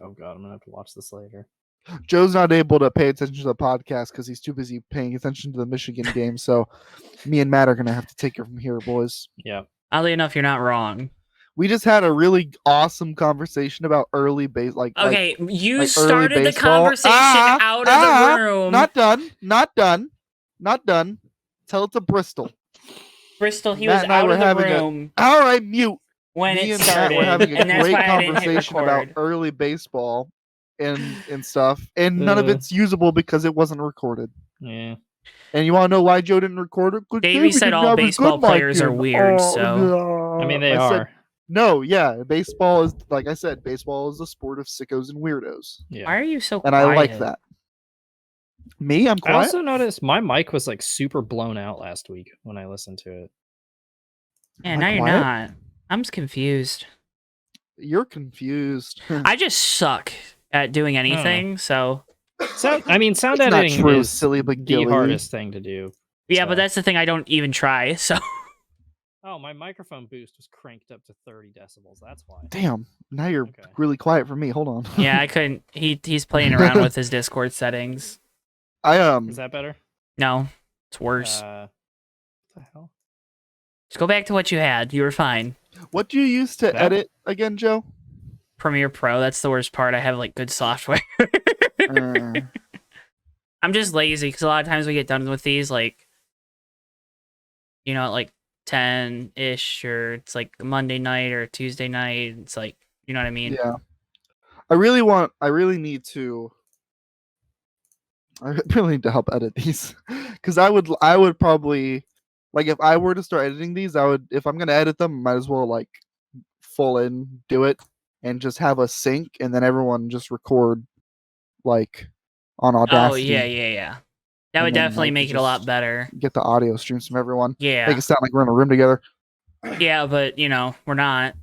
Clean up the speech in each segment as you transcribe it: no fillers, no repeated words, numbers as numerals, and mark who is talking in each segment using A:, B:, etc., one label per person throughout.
A: Oh god, I'm gonna have to watch this later.
B: Joe's not able to pay attention to the podcast because he's too busy paying attention to the Michigan game. So me and Matt are gonna have to take it from here, boys.
A: Yeah.
C: Oddly enough, you're not wrong.
B: We just had a really awesome conversation about early base,
C: Okay, you
B: early
C: started the
B: baseball.
C: conversation out of the room.
B: Not done. Tell it to Bristol.
C: Bristol, he was out of the room.
B: All right, mute.
C: When
B: Me
C: it
B: and
C: started,
B: Matt were having a
C: and that's
B: great
C: why I didn't hit
B: conversation
C: record.
B: about early baseball and stuff, and none of it's usable because it wasn't recorded.
A: Yeah.
B: And you want to know why Joe didn't record it?
C: Davey said all baseball players are weird, so...
B: No.
A: I mean, they are.
B: Baseball is, like I said, baseball is a sport of sickos and weirdos.
A: Yeah.
C: Why are you so
B: and
C: quiet?
B: I like that. Me? I'm quiet?
A: I also noticed my mic was like super blown out last week when I listened to it.
C: Yeah, now you're not. I'm just confused.
B: You're confused.
C: I just suck at doing anything, so...
A: Sound
B: It's
A: editing
B: not true,
A: is
B: silly
A: the
B: McGilly.
A: hardest thing to do.
C: Yeah,
A: so.
C: but that's the thing, I don't even try, so...
A: Oh, my microphone boost was cranked up to 30 decibels. That's why.
B: Damn. Now you're really quiet for me. Hold on.
C: Yeah, I couldn't... He's playing around with his Discord settings.
A: Is that better?
C: No, it's worse.
A: What the hell?
C: Just go back to what you had. You were fine.
B: What do you use to edit again, Joe?
C: Premiere Pro. That's the worst part. I have like good software. I'm just lazy because a lot of times we get done with these like, you know, at like 10-ish, or it's like a Monday night or a Tuesday night. It's like, you know what I mean?
B: Yeah. I really need to help edit these because I would probably, like, if I were to start editing these, if I'm gonna edit them, might as well like full in do it and just have a sync and then everyone just record like on Audacity.
C: Oh yeah. That would definitely make it a lot better.
B: Get the audio streams from everyone.
C: Yeah.
B: Make it sound like we're in a room together.
C: Yeah, but you know, we're not.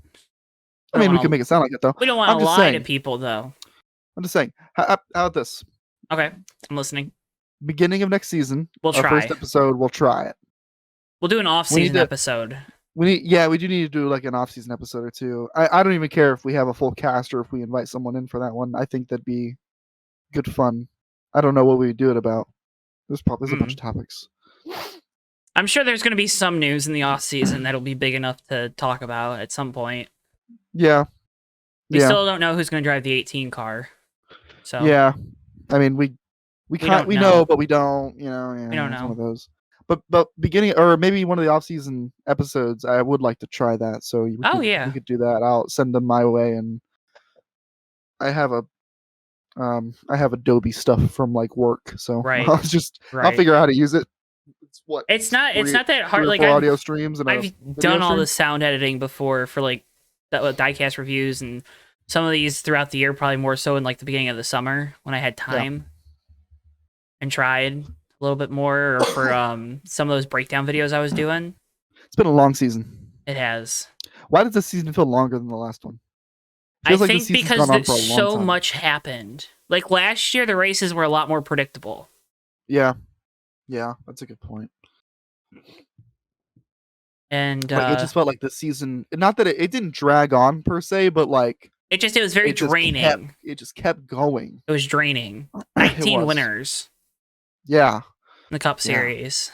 B: I mean, we can make it sound like it though.
C: We don't want to lie to people though.
B: I'm just saying. How about this?
C: Okay, I'm listening.
B: Beginning of next season,
C: we'll
B: our
C: try.
B: First episode, we'll try it.
C: We'll do an off-season episode.
B: We do need to do like an off-season episode or two. I don't even care if we have a full cast or if we invite someone in for that one. I think that'd be good fun. I don't know what we would do it about. There's a bunch of topics.
C: I'm sure there's going to be some news in the off-season that'll be big enough to talk about at some point.
B: Yeah.
C: We still don't know who's going to drive the 18 car. So
B: yeah, I mean we know, but we don't. You know,
C: we don't know.
B: It's one of those. But beginning or maybe one of the off-season episodes, I would like to try that. So we could do that. I'll send them my way, and I have Adobe stuff from like work, so I'll figure out how to use it.
C: It's not that hard. Like
B: audio streams, and
C: I've done all the sound editing before for like diecast reviews, and some of these throughout the year, probably more so in like the beginning of the summer when I had time and tried a little bit more, or for some of those breakdown videos I was doing.
B: It's been a long season.
C: It has.
B: Why does this season feel longer than the last one?
C: I think because so much happened. Like last year, the races were a lot more predictable.
B: Yeah, that's a good point.
C: And
B: it just felt like the season, not that it didn't drag on per se, but like
C: it was very draining.
B: It just kept going.
C: It was draining. 19 winners.
B: Yeah.
C: The Cup Series.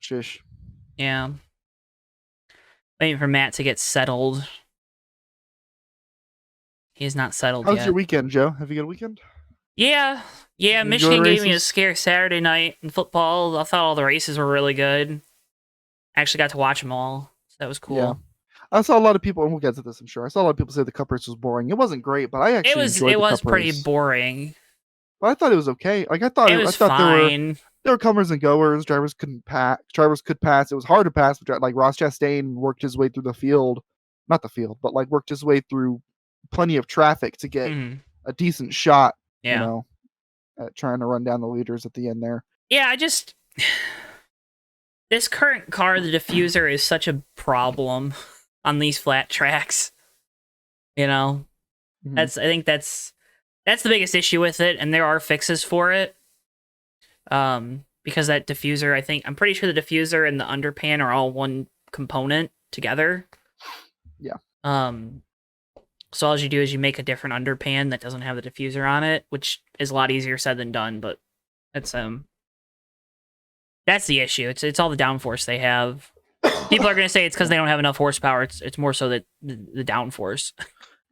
B: Shish.
C: Yeah. Waiting for Matt to get settled. He is not settled yet.
B: How's your weekend, Joe? Have you got a weekend?
C: Yeah. Michigan gave me a scare Saturday night in football. I thought all the races were really good. I actually got to watch them all. So that was cool. Yeah.
B: I saw a lot of people, and we'll get to this, I'm sure. I saw a lot of people say the Cup race was boring. It wasn't great, but I actually enjoyed the Cup race.
C: Pretty boring.
B: But I thought it was okay. Like I thought
C: fine.
B: There were comers and goers. Drivers could pass. It was hard to pass. But like Ross Chastain worked his way through the field, not the field, but like worked his way through plenty of traffic to get a decent shot.
C: Yeah.
B: You know, at trying to run down the leaders at the end there.
C: Yeah, this current car, the diffuser, is such a problem on these flat tracks. You know, I think that's the biggest issue with it, and there are fixes for it. Because that diffuser, I'm pretty sure the diffuser and the underpan are all one component together.
B: Yeah.
C: So all you do is you make a different underpan that doesn't have the diffuser on it, which is a lot easier said than done. But it's that's the issue. It's all the downforce they have. People are going to say it's because they don't have enough horsepower. It's more so that the downforce.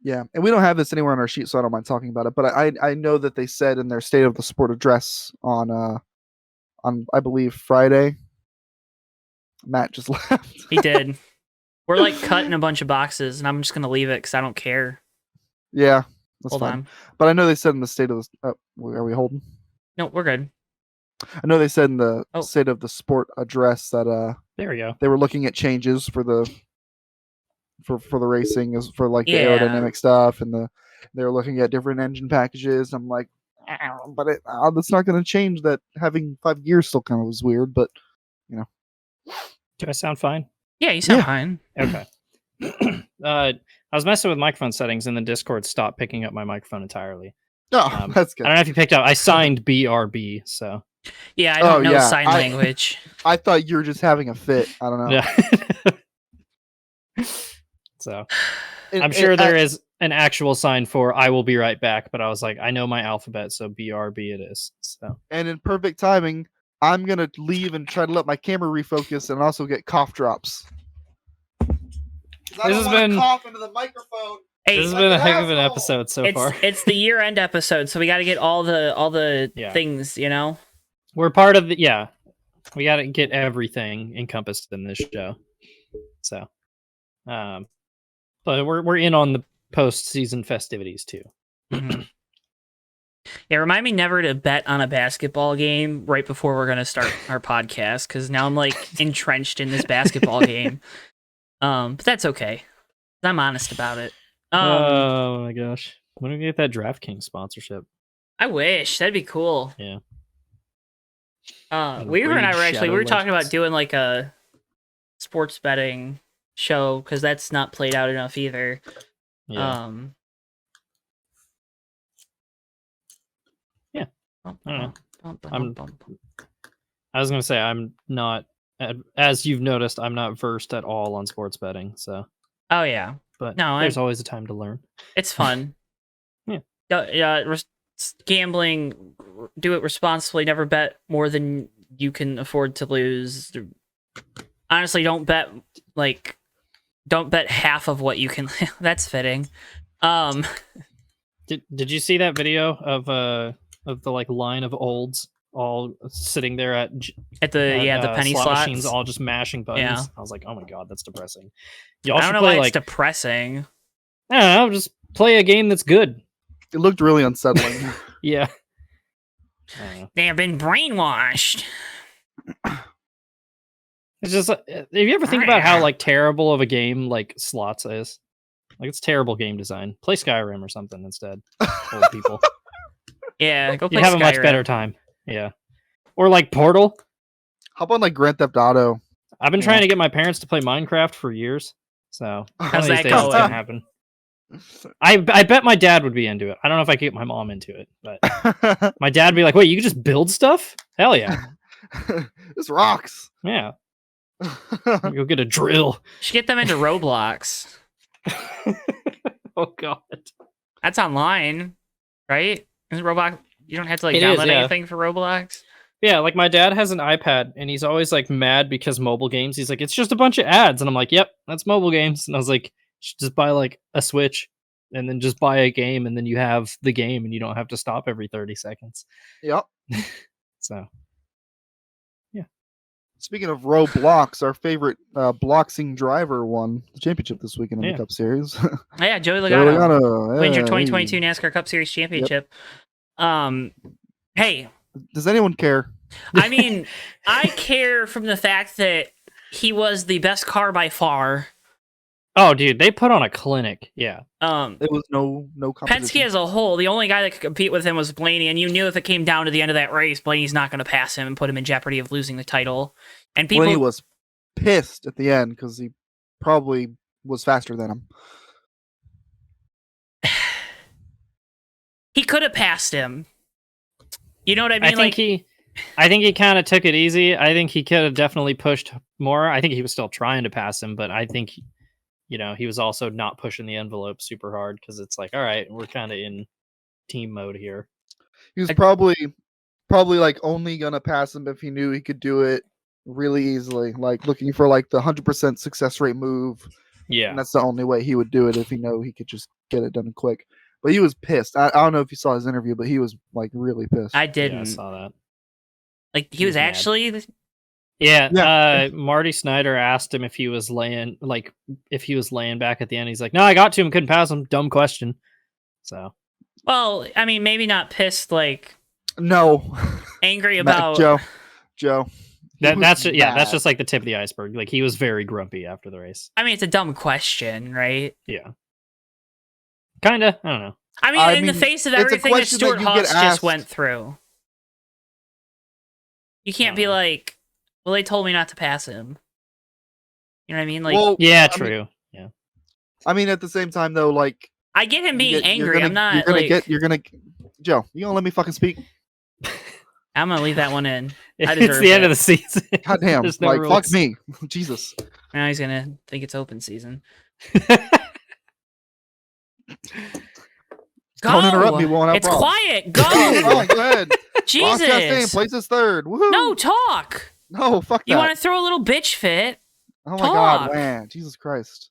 B: Yeah, and we don't have this anywhere on our sheet, so I don't mind talking about it. But I know that they said in their State of the Sport address on I believe Friday. Matt just left.
C: He did. We're like cutting a bunch of boxes, and I'm just going to leave it because I don't care.
B: Yeah, that's
C: Hold
B: fine.
C: on.
B: But I know they said in the State of the are we holding?
C: No, we're good.
B: I know they said in the
C: Oh.
B: State of the Sport address that
A: There we go.
B: they were looking at changes for the racing, as for like the
C: Yeah.
B: aerodynamic stuff, and they were looking at different engine packages. I'm like, but that's not going to change that. Having 5 gears still kind of was weird, but
A: Do I sound fine?
C: Yeah, you sound
B: Yeah.
C: fine.
A: Okay. I was messing with microphone settings, and the Discord stopped picking up my microphone entirely.
B: oh, that's good.
A: I don't know if you picked up. I signed BRB, so
C: Yeah, I don't know
B: yeah,
C: sign language.
B: I thought you were just having a fit. I don't know.
A: yeah. So
B: And-
A: I'm sure
B: and
A: there is an actual sign for "I will be right back," but I was like, I know my alphabet, so BRB it is. So
B: And in perfect timing, I'm gonna leave and try to let my camera refocus, and also get cough drops.
A: This has been-
B: cough into the microphone.
C: Hey,
A: this has been a heck of an
B: asshole.
A: episode so far.
C: it's the year end episode, so we got to get all the
A: Yeah.
C: things, you know.
A: We're part of the we got to get everything encompassed in this show. So, but we're in on the post-season festivities too.
C: Mhm. Yeah, remind me never to bet on a basketball game right before we're gonna start our podcast, because now I'm like entrenched in this basketball game. But that's okay. I'm honest about it.
A: Oh my gosh, when do we get that DraftKings sponsorship?
C: I wish that'd be cool.
A: Yeah.
C: Weaver and I were
A: Raid
C: actually
A: Shadow
C: we were talking about
A: Legends.
C: doing like a sports betting show because that's not played out enough either.
A: Yeah. Yeah. I don't know. I was gonna say I'm not, as you've noticed, I'm not versed at all on sports betting. So,
C: Oh yeah,
A: but
C: No,
A: there's always a time to learn.
C: it's fun.
A: Yeah.
C: Gambling, do it responsibly. Never bet more than you can afford to lose. Honestly, don't bet half of what you can. That's fitting.
A: Did you see that video of the like line of olds all sitting there at
C: The penny
A: slot
C: slots.
A: machines, all just mashing buttons?
C: Yeah.
A: I was like, oh my god, that's depressing. Y'all
C: I
A: should
C: don't know
A: play
C: why
A: like
C: it's depressing.
A: I don't know, just play a game that's good.
B: It looked really unsettling.
A: Yeah. I don't know.
C: They have been brainwashed.
A: It's just if you ever think about how like terrible of a game like slots is, like it's terrible game design. Play Skyrim or something instead. Old people,
C: Yeah, go play
A: you'd have a much
C: Skyrim.
A: better time. Yeah, or like Portal.
B: How about like Grand Theft Auto?
A: I've been
B: Yeah.
A: trying to get my parents to play Minecraft for years, so one
C: How's
A: of these
C: that
A: days it's gonna
C: going?
A: happen. I bet my dad would be into it. I don't know if I could get my mom into it, but my dad would be like, "Wait, you can just build stuff? Hell yeah,
B: This rocks.
A: yeah." Go get a drill.
C: Should get them into Roblox.
A: Oh god.
C: That's online, right? Isn't Roblox? You don't have to like
A: It is,
C: download
A: yeah.
C: anything for Roblox.
A: Yeah, like my dad has an iPad and he's always like mad because mobile games. He's like, it's just a bunch of ads. And I'm like, yep, that's mobile games. And I was like, you should just buy like a Switch and then just buy a game and then you have the game and you don't have to stop every 30 seconds.
B: Yep.
A: So,
B: Speaking of Roblox, our favorite bloxing driver won the championship this weekend in
A: Yeah.
B: the Cup Series.
C: Oh, yeah, Joey
B: Joey
C: Logano
B: Logano,
C: wins your
B: hey.
C: 2022 NASCAR Cup Series championship. Hey,
B: Does anyone care?
C: I mean, I care from the fact that he was the best car by far.
A: oh, dude, they put on a clinic. Yeah.
B: It was no competition.
C: Penske as a whole, the only guy that could compete with him was Blaney, and you knew if it came down to the end of that race, Blaney's not going to pass him and put him in jeopardy of losing the title. And people,
B: Blaney was pissed at the end because he probably was faster than him.
C: he could have passed him. You know what I mean?
A: I think he kind of took it easy. I think he could have definitely pushed more. I think he was still trying to pass him, but I think he was also not pushing the envelope super hard because it's like, all right, we're kind of in team mode here.
B: He was probably like only gonna pass him if he knew he could do it really easily, like looking for like the 100% success rate move.
A: Yeah,
B: And that's the only way he would do it if he know he could just get it done quick. But he was pissed. I don't know if you saw his interview, but he was like really pissed.
C: I didn't.
A: Yeah, I saw that.
C: Like he was
A: mad.
C: actually.
A: Yeah. Marty Snyder asked him if he was laying back at the end. He's like, "No, I got to him, couldn't pass him." Dumb question. So.
C: Well, I mean, maybe not pissed, like.
B: No.
C: Angry about
B: Joe.
A: That's just like the tip of the iceberg. Like he was very grumpy after the race.
C: I mean, it's a dumb question, right?
A: Yeah. Kinda. I don't know.
C: I mean, in the face of everything that Stuart Haas just went through. You can't be like, well, they told me not to pass him. You know what I mean? Like,
B: well,
A: yeah, true. Yeah.
B: I mean, at the same time, though, like,
C: I get him being angry. I'm not.
B: Joe, you gonna let me fucking speak?
C: I'm gonna leave that one in.
A: It's the end of the season.
B: Goddamn, no like rules. Fuck me, Jesus.
C: Now he's gonna think it's open season.
B: Don't interrupt me. Won't have
C: it's quiet. Go.
B: Oh, go ahead.
C: Jesus.
B: Places third. Woo-hoo.
C: No, talk.
B: No, fuck that.
C: You want to throw a little bitch fit?
B: Oh my God, man, Jesus Christ.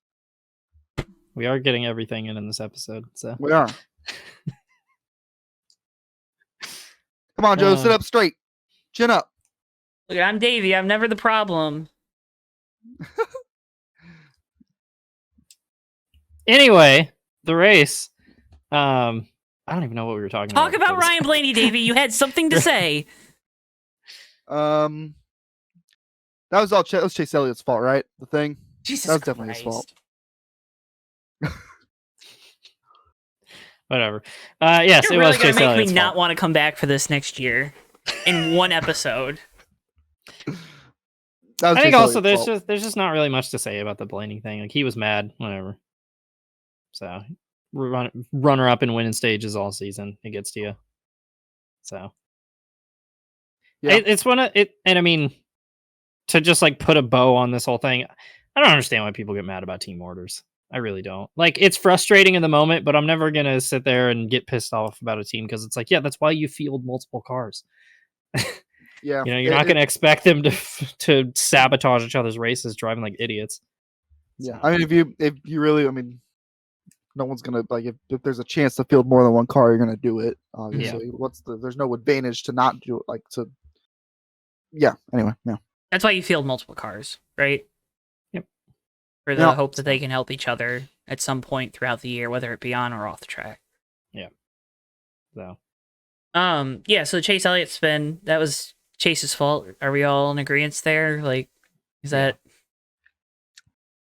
A: We are getting everything in this episode, so
B: we are. Come on, Joe, sit up straight. Chin up.
C: Look, I'm Davey. I'm never the problem.
A: Anyway, the race. I don't even know what we were talking about.
C: Talk about Ryan Blaney, Davey. You had something to say.
B: That was all. That was Chase Elliott's fault, right? The thing.
C: Jesus
B: that was
C: Christ.
B: definitely his fault.
A: Whatever. Yes,
C: You're
A: it
C: really
A: was Chase
C: gonna
A: Elliott's
C: make me
A: fault.
C: not want to come back for this next year in one episode.
A: I think also there's just not really much to say about the Blaney thing. Like he was mad, whatever. So runner up and winning stages all season, it gets to you. So yeah, it's one of it, and I mean to just like put a bow on this whole thing. I don't understand why people get mad about team orders. I really don't. Like it's frustrating in the moment, but I'm never gonna sit there and get pissed off about a team because it's like, yeah, that's why you field multiple cars.
B: Yeah,
A: you're not going to expect them to sabotage each other's races driving like idiots.
B: Yeah, I mean, if you really, I mean, no one's gonna like if there's a chance to field more than one car, you're gonna do it. Obviously, there's no advantage to not do it. Like to, yeah. Anyway, yeah.
C: That's why you field multiple cars, right?
A: Yep.
C: For the hope that they can help each other at some point throughout the year, whether it be on or off the track.
A: Yeah. So.
C: Yeah. So Chase Elliott spin, that was Chase's fault. Are we all in agreement there? Like, is that?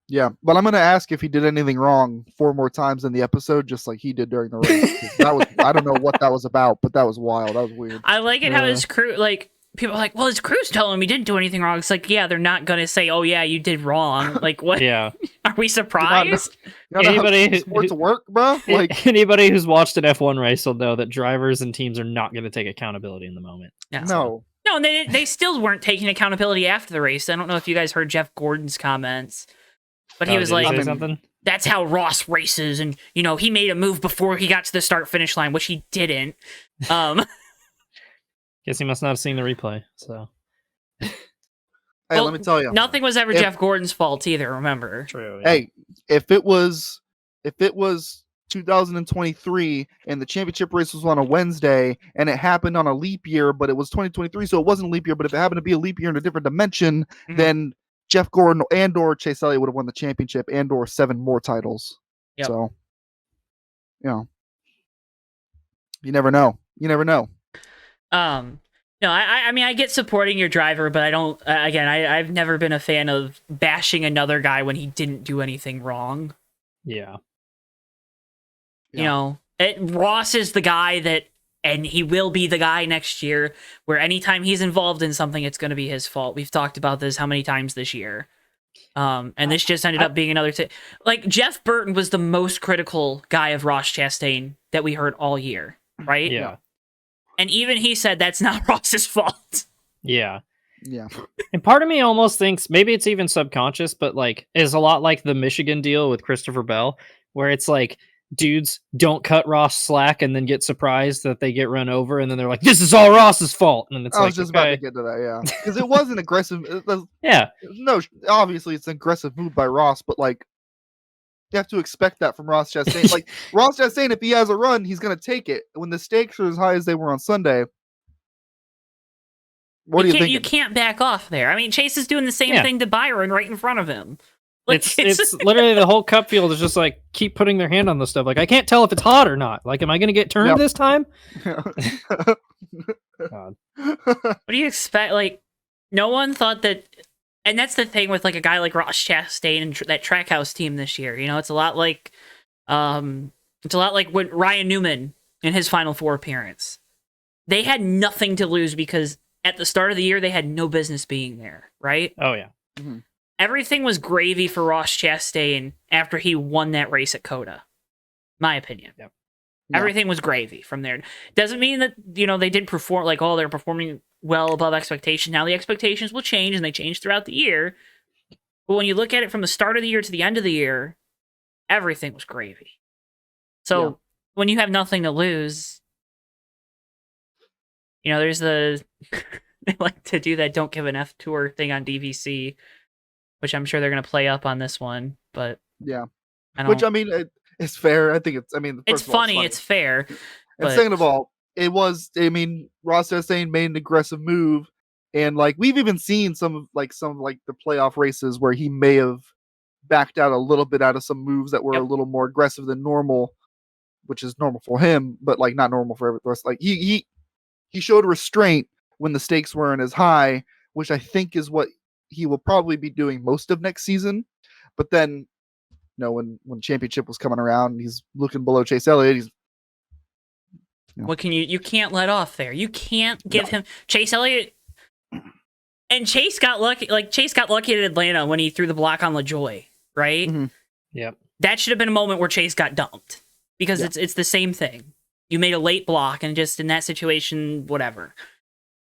B: Yeah, but I'm gonna ask if he did anything wrong 4 more times in the episode, just like he did during the race. That was I don't know what that was about, but that was wild. That was weird.
C: I like it how his crew, like people are like, well, his crew's telling him he didn't do anything wrong. It's like, yeah, they're not gonna say, oh yeah, you did wrong. Like what?
A: Yeah.
C: Are we surprised?
B: Anybody sports work, bro? Like
A: anybody who's watched an F1 race will know that drivers and teams are not going to take accountability in the moment.
C: Yeah.
B: No,
C: and they still weren't taking accountability after the race. I don't know if you guys heard Jeff Gordon's comments, but he was like,
A: something?
C: That's how Ross races, and he made a move before he got to the start finish line, which he didn't.
A: Guess he must not have seen the replay. So,
B: hey, let me tell you,
C: nothing was ever Jeff Gordon's fault either. Remember?
A: True. Yeah.
B: Hey, if it was 2023 and the championship race was on a Wednesday and it happened on a leap year, but it was 2023, so it wasn't a leap year. But if it happened to be a leap year in a different dimension, then Jeff Gordon and/or Chase Elliott would have won the championship and/or 7 more titles.
C: Yep.
B: So, you never know. You never know.
C: No, I mean, I get supporting your driver, but I don't. Again, I've never been a fan of bashing another guy when he didn't do anything wrong.
A: Yeah.
C: Ross is the guy that, and he will be the guy next year where anytime he's involved in something, it's going to be his fault. We've talked about this how many times this year. And this just ended up being another like Jeff Burton was the most critical guy of Ross Chastain that we heard all year, right?
A: Yeah.
C: And even he said that's not Ross's fault.
A: Yeah.
B: Yeah.
A: And part of me almost thinks maybe it's even subconscious, but like is a lot like the Michigan deal with Christopher Bell, where it's like dudes don't cut Ross slack and then get surprised that they get run over, and then they're like, "This is all Ross's fault." And then it's
B: I
A: like,
B: was just about to
A: okay,
B: get to that, yeah, because it was an aggressive.
A: yeah,
B: No, obviously it's an aggressive move by Ross, but like you have to expect that from Ross Chastain. Like Ross Chastain, if he has a run, he's gonna take it. When the stakes are as high as they were on Sunday, what do you think?
C: You can't back off there. I mean, Chase is doing the same thing to Byron right in front of him. Like,
A: it's literally the whole cup field is just like keep putting their hand on the stuff. Like I can't tell if it's hot or not. Like, am I gonna get turned this time? God.
C: What do you expect? Like, no one thought that. And that's the thing with like a guy like Ross Chastain and that Trackhouse team this year. You know, it's a lot like when Ryan Newman in his Final Four appearance. They had nothing to lose because at the start of the year they had no business being there, right?
A: Oh yeah.
B: Mm-hmm.
C: Everything was gravy for Ross Chastain after he won that race at Coda. My opinion.
A: Yep.
C: Everything was gravy from there. Doesn't mean that, you know, they didn't perform like, oh, they're performing well above expectation. Now the expectations will change and they change throughout the year. But when you look at it from the start of the year to the end of the year, everything was gravy. So when you have nothing to lose, you know, there's they like to do that don't give an F tour thing on DVC, which I'm sure they're going to play up on this one. But
B: yeah, I mean, it's fair. I think it's. I mean,
C: it's funny. It's fair.
B: And second of all, it was. I mean, Ross Chastain made an aggressive move, and like we've even seen some of the playoff races where he may have backed out a little bit out of some moves that were a little more aggressive than normal, which is normal for him, but like not normal for everyone else. Like he showed restraint when the stakes weren't as high, which I think is what he will probably be doing most of next season. But then, you know, when championship was coming around, he's looking below Chase Elliott. He's
C: what can you can't let off there. You can't give him Chase Elliott. And Chase got lucky. Like Chase got lucky at Atlanta when he threw the block on LaJoy, right?
B: Mm-hmm.
A: Yep.
C: That should have been a moment where Chase got dumped because it's the same thing. You made a late block, and just in that situation, whatever.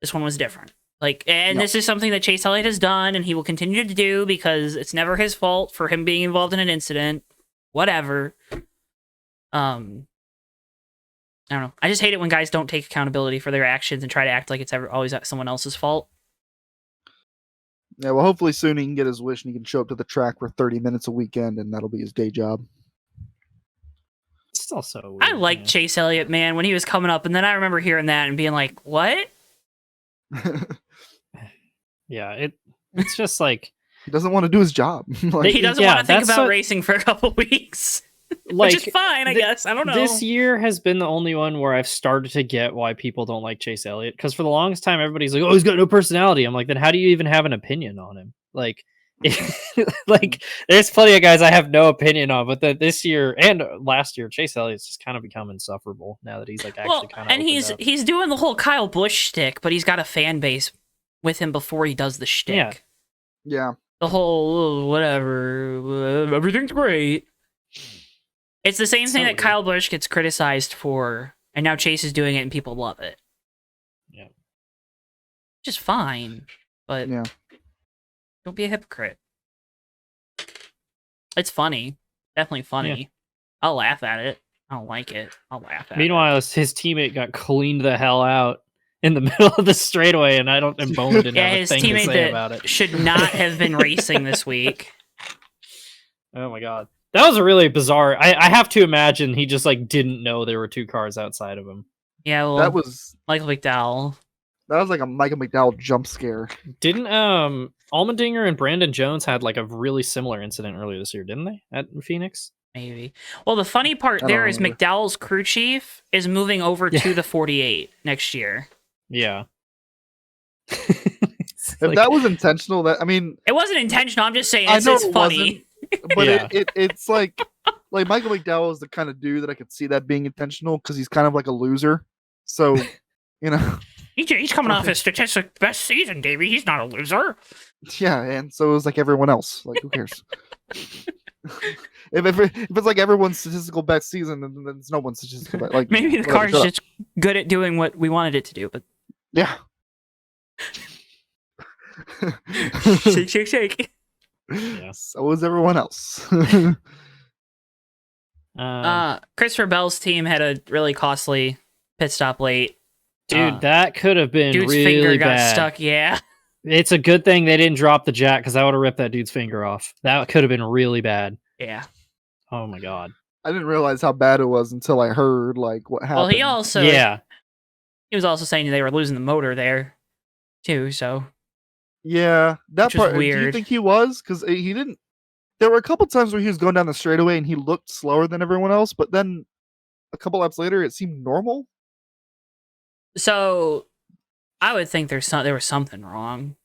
C: This one was different. Like, and this is something that Chase Elliott has done, and he will continue to do because it's never his fault for him being involved in an incident. Whatever. I don't know. I just hate it when guys don't take accountability for their actions and try to act like it's always someone else's fault.
B: Yeah, well, hopefully soon he can get his wish and he can show up to the track for 30 minutes a weekend, and that'll be his day job.
A: It's still so weird.
C: I like Chase Elliott, man, when he was coming up, and then I remember hearing that and being like, what?
A: Yeah, it's just like
B: he doesn't want to do his job.
C: Like, he doesn't want to think about racing for a couple weeks.
A: Like,
C: which is fine, I guess. I don't know.
A: This year has been the only one where I've started to get why people don't like Chase Elliott. Because for the longest time, everybody's like, "Oh, he's got no personality." I'm like, then how do you even have an opinion on him? Like, like there's plenty of guys I have no opinion on, but this year and last year, Chase Elliott's just kind of become insufferable now that he's like actually kind of.
C: And he's doing the whole Kyle Busch shtick, but he's got a fan base with him before he does the shtick.
B: Yeah.
C: The whole whatever, everything's great. It's the same thing that Kyle Busch gets criticized for, and now Chase is doing it and people love it.
A: Yeah.
C: Just fine, but don't be a hypocrite. It's funny. Definitely funny.
A: Yeah.
C: I'll laugh at it. I don't like it. I'll laugh at it.
A: Meanwhile, his teammate got cleaned the hell out in the middle of the straightaway, and Bone didn't have a thing to say about it.
C: Should not have been racing this week.
A: Oh my god. That was a really bizarre. I have to imagine he just like didn't know there were two cars outside of him.
C: Yeah, well,
B: that was
C: Michael McDowell.
B: That was like a Michael McDowell jump scare.
A: Didn't Allmendinger and Brandon Jones had like a really similar incident earlier this year, didn't they? At Phoenix?
C: Maybe. Well, the funny part there is McDowell's crew chief is moving over to the 48 next year.
A: Yeah.
B: If that was intentional, it
C: wasn't intentional. I'm just saying it's funny.
B: But it's like Michael McDowell is the kind of dude that I could see that being intentional because he's kind of like a loser. So, you know,
C: he's coming off his statistic best season, Davey. He's not a loser.
B: Yeah, and so is like everyone else. Like, who cares? if it's like everyone's statistical best season, then it's no one's statistical best. Like
C: maybe the car's just good at doing what we wanted it to do, but
B: yeah.
C: Shake, shake, shake.
A: Yeah.
B: So was everyone else.
C: Christopher Bell's team had a really costly pit stop late.
A: Dude, that could have been
C: Dude's
A: really
C: finger got
A: bad.
C: stuck. Yeah.
A: It's a good thing they didn't drop the jack because I would have ripped that dude's finger off. That could have been really bad.
C: Yeah.
A: Oh my god.
B: I didn't realize how bad it was until I heard like what happened.
C: Well, he also he was also saying they were losing the motor there too. So
B: yeah, that
C: which was
B: part. Do you
C: weird.
B: think he was? Because he didn't. There were a couple times where he was going down the straightaway and he looked slower than everyone else, but then a couple laps later it seemed normal.
C: So I would think there was something wrong.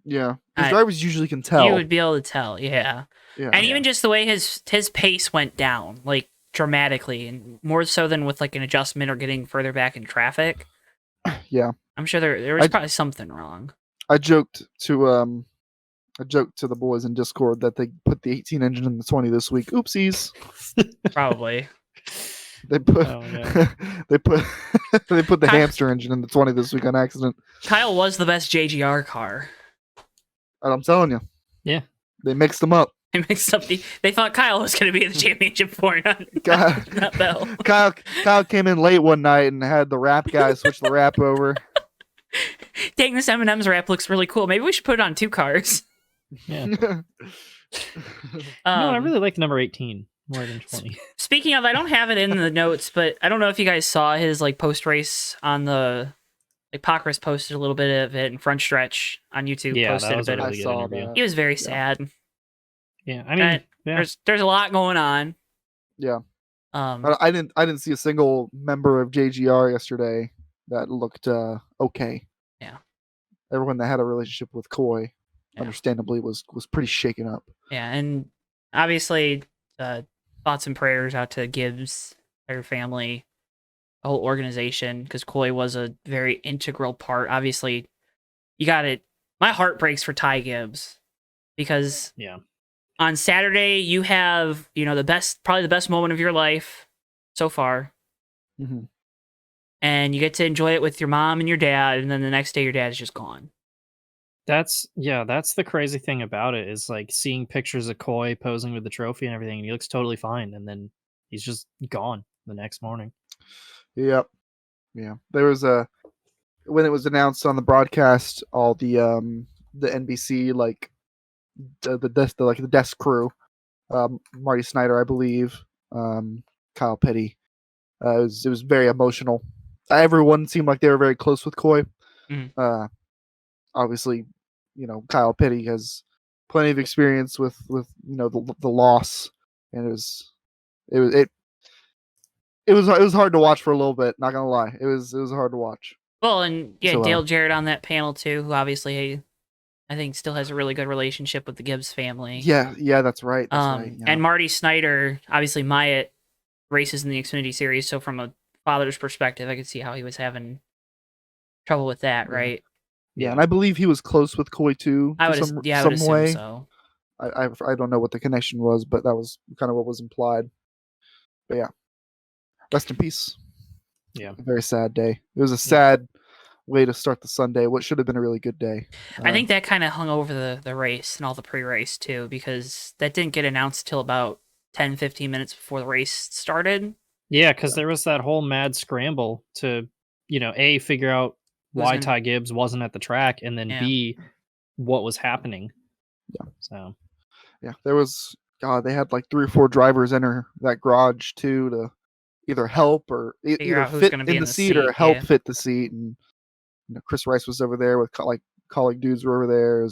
B: Yeah, because drivers usually can tell.
C: You would be able to tell, yeah. And even just the way his pace went down, like dramatically, and more so than with like an adjustment or getting further back in traffic.
B: Yeah,
C: I'm sure there was probably something wrong.
B: I joked to the boys in Discord that they put the 18 engine in the 20 this week. Oopsies.
C: Probably.
B: They put they put the
C: Kyle,
B: hamster engine in the 20 this week on accident.
C: Kyle was the best JGR car.
B: And I'm telling you.
A: Yeah.
B: They mixed them up.
C: They mixed up they thought Kyle was going to be in the championship for not Bell.
B: Kyle came in late one night and had the wrap guy switch the wrap over.
C: Dang, this M&M's wrap looks really cool. Maybe we should put it on 2 cars.
A: Yeah. No, I really like number 18 more than 20.
C: Speaking of, I don't have it in the notes, but I don't know if you guys saw his like post race on the like Pacris posted a little bit of it, and Front Stretch on YouTube posted a bit of it.
A: Interview.
C: He was very sad.
A: Yeah, I mean,
C: there's a lot going on.
B: Yeah. I didn't see a single member of JGR yesterday that looked okay.
C: Yeah.
B: Everyone that had a relationship with Coy, understandably, was pretty shaken up.
C: Yeah, and obviously, thoughts and prayers out to Gibbs, their family, the whole organization, because Coy was a very integral part. Obviously, you got it. My heart breaks for Ty Gibbs because on Saturday you have probably the best moment of your life so far.
B: Mm-hmm.
C: And you get to enjoy it with your mom and your dad, and then the next day your dad is just gone.
A: That's the crazy thing about it is like seeing pictures of Coy posing with the trophy and everything, and he looks totally fine, and then he's just gone the next morning.
B: Yep. Yeah. There was when it was announced on the broadcast, all the NBC the desk crew, Marty Snyder, I believe, Kyle Petty. It was very emotional. Everyone seemed like they were very close with Coy.
C: Mm.
B: Obviously, Kyle Petty has plenty of experience with the loss, and it was hard to watch for a little bit. Not gonna lie, it was hard to watch.
C: Well, and Dale Jarrett on that panel too, who obviously I think still has a really good relationship with the Gibbs family.
B: Yeah, that's right. Yeah.
C: And Marty Snyder, obviously Myatt races in the Xfinity Series, so from a father's perspective, I could see how he was having trouble with that, right?
B: Yeah, and I believe he was close with Coy too.
C: I would assume so.
B: I don't know what the connection was, but that was kind of what was implied. But yeah, rest in peace.
A: Yeah,
B: a very sad day. It was a sad way to start the Sunday. What should have been a really good day.
C: I think that kind of hung over the race and all the pre-race too, because that didn't get announced till about 10-15 minutes before the race started.
A: Yeah, because there was that whole mad scramble to, A, figure out why Ty Gibbs wasn't at the track, and then B, what was happening.
B: Yeah.
A: So.
B: Yeah, there was, they had like 3 or 4 drivers enter that garage too to either help or either fit in the seat or help fit the seat. And Chris Rice was over there with colleague dudes were over there.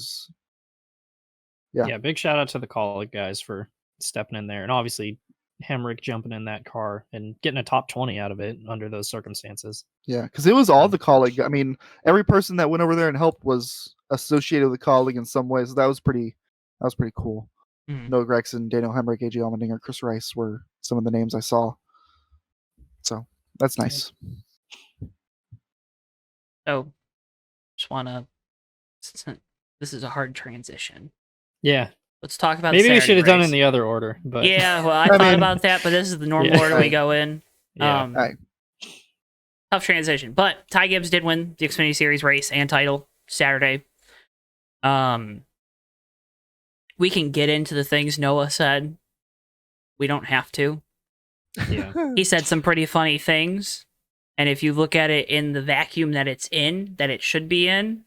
B: Yeah,
A: big shout out to the colleague guys for stepping in there, and obviously Hemrick jumping in that car and getting a top 20 out of it under those circumstances.
B: Yeah, because it was all the colleague. I mean, every person that went over there and helped was associated with the colleague in some way. So that was pretty cool.
C: Mm-hmm.
B: Noah Gregson, Daniel Hemrick, AJ Allmendinger, Chris Rice were some of the names I saw. So that's nice.
C: So, just wanna. This is a hard transition.
A: Yeah.
C: Let's talk about.
A: Maybe we should have done it in the other order, but
C: yeah, well, I thought about that, but this is the normal order we go in.
A: Yeah.
C: Tough transition, but Ty Gibbs did win the Xfinity Series race and title Saturday. We can get into the things Noah said. We don't have to.
A: Yeah.
C: He said some pretty funny things, and if you look at it in the vacuum that it's in, that it should be in,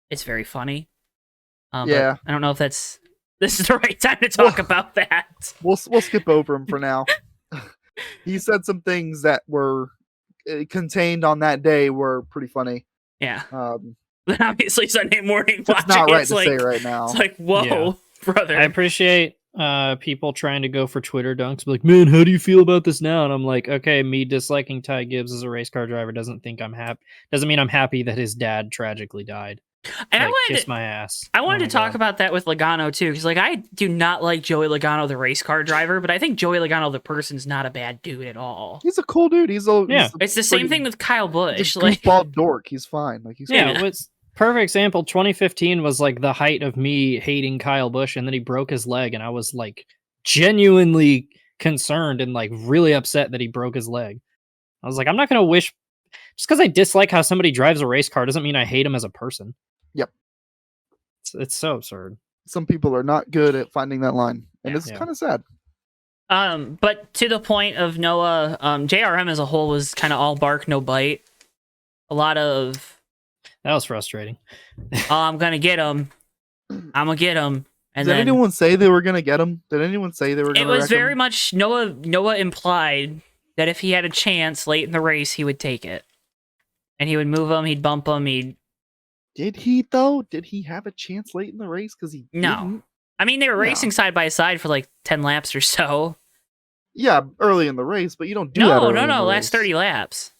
C: it's very funny.
B: Yeah.
C: But I don't know if this is the right time to talk about that.
B: We'll skip over him for now. He said some things that were contained on that day were pretty funny.
C: Yeah.
B: But
C: obviously Sunday morning watching,
B: it's not right
C: it's
B: to
C: like,
B: say right now.
C: It's like, whoa, brother.
A: I appreciate people trying to go for Twitter dunks, like, man, how do you feel about this now? And I'm like, okay, me disliking Ty Gibbs as a race car driver doesn't mean I'm happy that his dad tragically died.
C: And
A: like, kiss my ass.
C: I wanted to talk about that with Logano too, because like I do not like Joey Logano, the race car driver, but I think Joey Logano, the person's not a bad dude at all.
B: He's a cool dude. It's
C: the same thing with Kyle Busch.
B: Like goofball dork. He's fine. Like he's
A: cool. It's perfect example. 2015 was like the height of me hating Kyle Busch, and then he broke his leg, and I was like genuinely concerned and like really upset that he broke his leg. I was like, I'm not gonna wish just because I dislike how somebody drives a race car doesn't mean I hate him as a person.
B: Yep.
A: It's so absurd.
B: Some people are not good at finding that line, and it's kind of sad.
C: But to the point of Noah, JRM as a whole was kind of all bark, no bite. A lot of
A: that was frustrating.
C: Oh, I'm gonna get him. I'm gonna get him. And
B: did anyone say they were gonna get him? Did anyone say they were gonna?
C: It was very much Noah implied that if he had a chance late in the race, he would take it, and he would move him. He'd bump him.
B: Did he though? Did he have a chance late in the race? Because he didn't?
C: I mean, they were racing side by side for like 10 laps or so.
B: Yeah, early in the race, but you don't do that.
C: No, last 30 laps.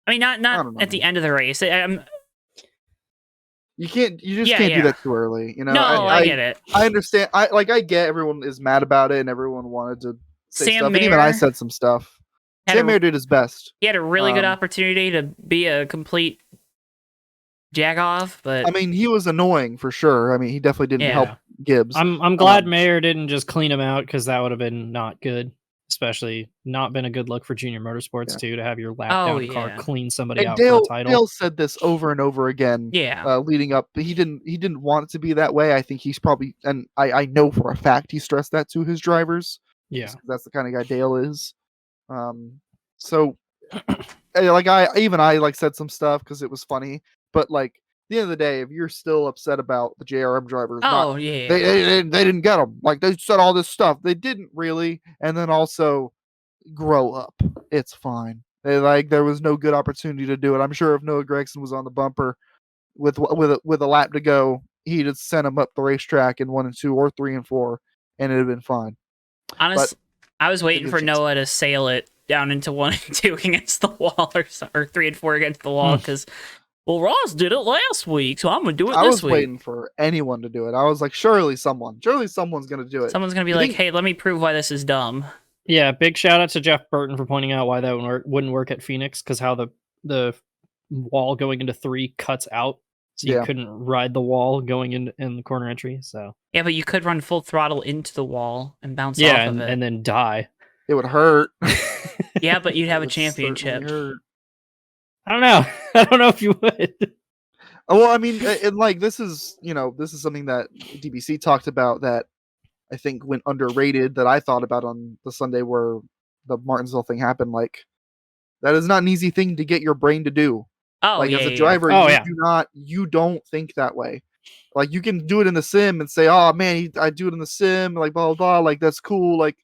C: I mean, not at the end of the race.
B: You just can't do that too early. You know,
C: no, I get it.
B: I understand. I get everyone is mad about it and everyone wanted to say
C: Sam
B: stuff.
C: Mayer,
B: and even I said some stuff. Sam Mayer did his best.
C: He had a really good opportunity to be a complete jagoff, but
B: I mean, he was annoying for sure. I mean, he definitely didn't help Gibbs.
A: I'm glad Mayer didn't just clean him out, because that would have been not good. Especially not been a good look for Junior Motorsports too, to have your lap down car clean somebody out for the title.
B: Dale said this over and over again. Leading up, he didn't want it to be that way. I think he's probably, and I know for a fact he stressed that to his drivers.
A: Yeah,
B: that's the kind of guy Dale is. So like I said some stuff because it was funny, but like at the end of the day, if you're still upset about the JRM drivers, they didn't get them. Like they said all this stuff, they didn't really, and then also grow up. It's fine. There was no good opportunity to do it. I'm sure if Noah Gragson was on the bumper with a lap to go, he'd have sent him up the racetrack in 1 and 2 or 3 and 4, and it'd have been fine.
C: Honestly, I was waiting for Noah to sail it down into 1 and 2 against the wall, or 3 and 4 against the wall, because well, Ross did it last week, so I'm gonna do it this week.
B: I was waiting for anyone to do it. I was like, surely someone's gonna do it.
C: Someone's gonna be like, hey, let me prove why this is dumb.
A: Yeah, big shout out to Jeff Burton for pointing out why that wouldn't work at Phoenix, because how the wall going into 3 cuts out, so you couldn't ride the wall going in the corner entry. So
C: yeah, but you could run full throttle into the wall and bounce off of it,
A: and then die.
B: It would hurt.
C: Yeah, but you'd have a championship.
A: I don't know. I don't know if you would.
B: Well, I mean, and like this is something that DBC talked about that I think went underrated, that I thought about on the Sunday where the Martinsville thing happened. Like that is not an easy thing to get your brain to do.
C: Oh,
B: like as a driver, you don't think that way. Like you can do it in the sim and say, "Oh man, I do it in the sim," like blah blah blah. Like that's cool. Like,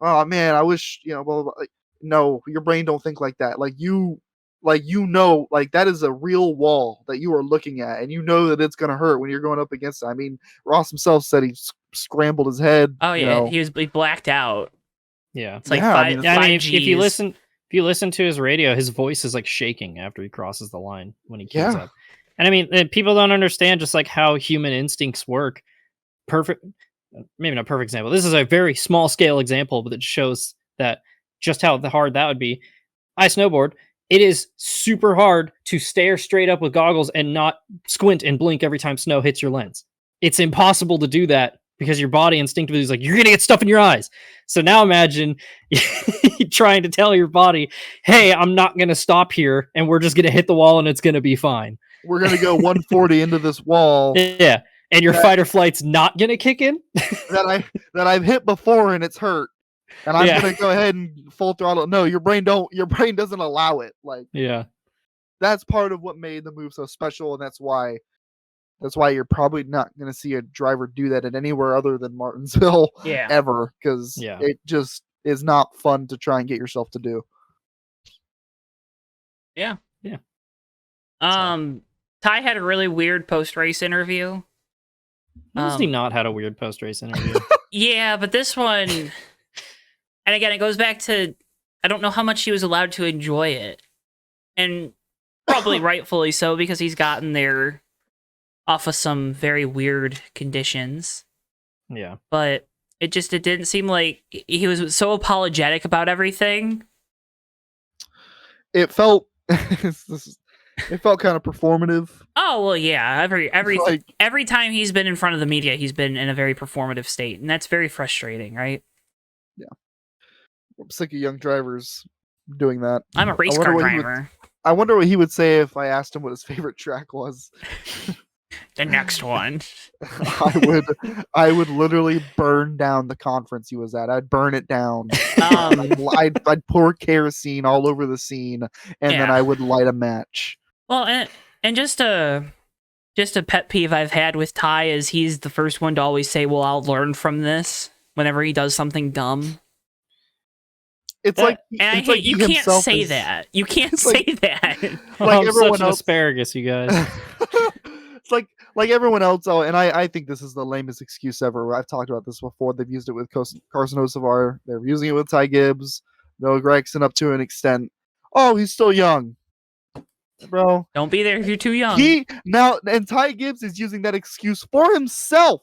B: oh man, I wish blah blah blah. Like, no, your brain don't think like that. Like that is a real wall that you are looking at, and you know that it's gonna hurt when you're going up against it. I mean, Ross himself said he scrambled his head.
C: Oh yeah, he blacked out.
A: Yeah,
C: it's like
A: if you listen to his radio, his voice is like shaking after he crosses the line when he keeps up. And I mean, people don't understand just like how human instincts work. Maybe not perfect example. This is a very small scale example, but it shows that just how hard that would be. I snowboard. It is super hard to stare straight up with goggles and not squint and blink every time snow hits your lens. It's impossible to do that because your body instinctively is like, you're going to get stuff in your eyes. So now imagine trying to tell your body, hey, I'm not going to stop here and we're just going to hit the wall and it's going to be fine.
B: we're gonna go 140 into this wall
A: Yeah, and your
B: Yeah.
A: fight or flight's not gonna kick in.
B: that I've hit before and it's hurt, and I'm
A: Yeah.
B: gonna go ahead and full throttle. No, your brain doesn't allow it. Like
A: Yeah,
B: that's part of what made the move so special, and that's why you're probably not gonna see a driver do that at anywhere other than Martinsville
C: Yeah.
B: ever, because
A: Yeah.
B: it just is not fun to try and get yourself to do.
C: Yeah.
A: Yeah.
C: Ty had a really weird post-race interview.
A: When has he not had a weird post race interview?
C: Yeah, but this one, and again, it goes back to I don't know how much he was allowed to enjoy it, and probably rightfully so because he's gotten there off of some very weird conditions.
A: Yeah,
C: But it didn't seem like he was so apologetic about everything.
B: It felt it felt kind of performative.
C: Oh well, yeah.
B: Like,
C: Every time he's been in front of the media, he's been in a very performative state, and that's very frustrating, right?
B: I'm sick of young drivers doing that.
C: I'm a race
B: I wonder
C: car
B: what he would-
C: driver.
B: I wonder what he would say if I asked him what his favorite track was.
C: The next one.
B: I would literally burn down the conference he was at. I'd burn it down. I'd pour kerosene all over the scene, and then
C: Yeah.
B: I would light a match.
C: Well, and just a pet peeve I've had with Ty is he's the first one to always say, "Well, I'll learn from this." Whenever he does something dumb,
B: It's like
C: and
B: it's like
C: you
B: he
C: can't
B: himself
C: say
B: is-
C: that. You can't
B: it's like-
C: say that.
B: Like
A: I'm
B: everyone
A: such an
B: else-
A: asparagus, you guys.
B: It's like everyone else. Oh, and I think this is the lamest excuse ever. I've talked about this before. They've used it with Carson Hocevar. They're using it with Ty Gibbs. Noah Gregson up to an extent. Oh, he's still young, bro.
C: Don't be there if you're too young.
B: And Ty Gibbs is using that excuse for himself.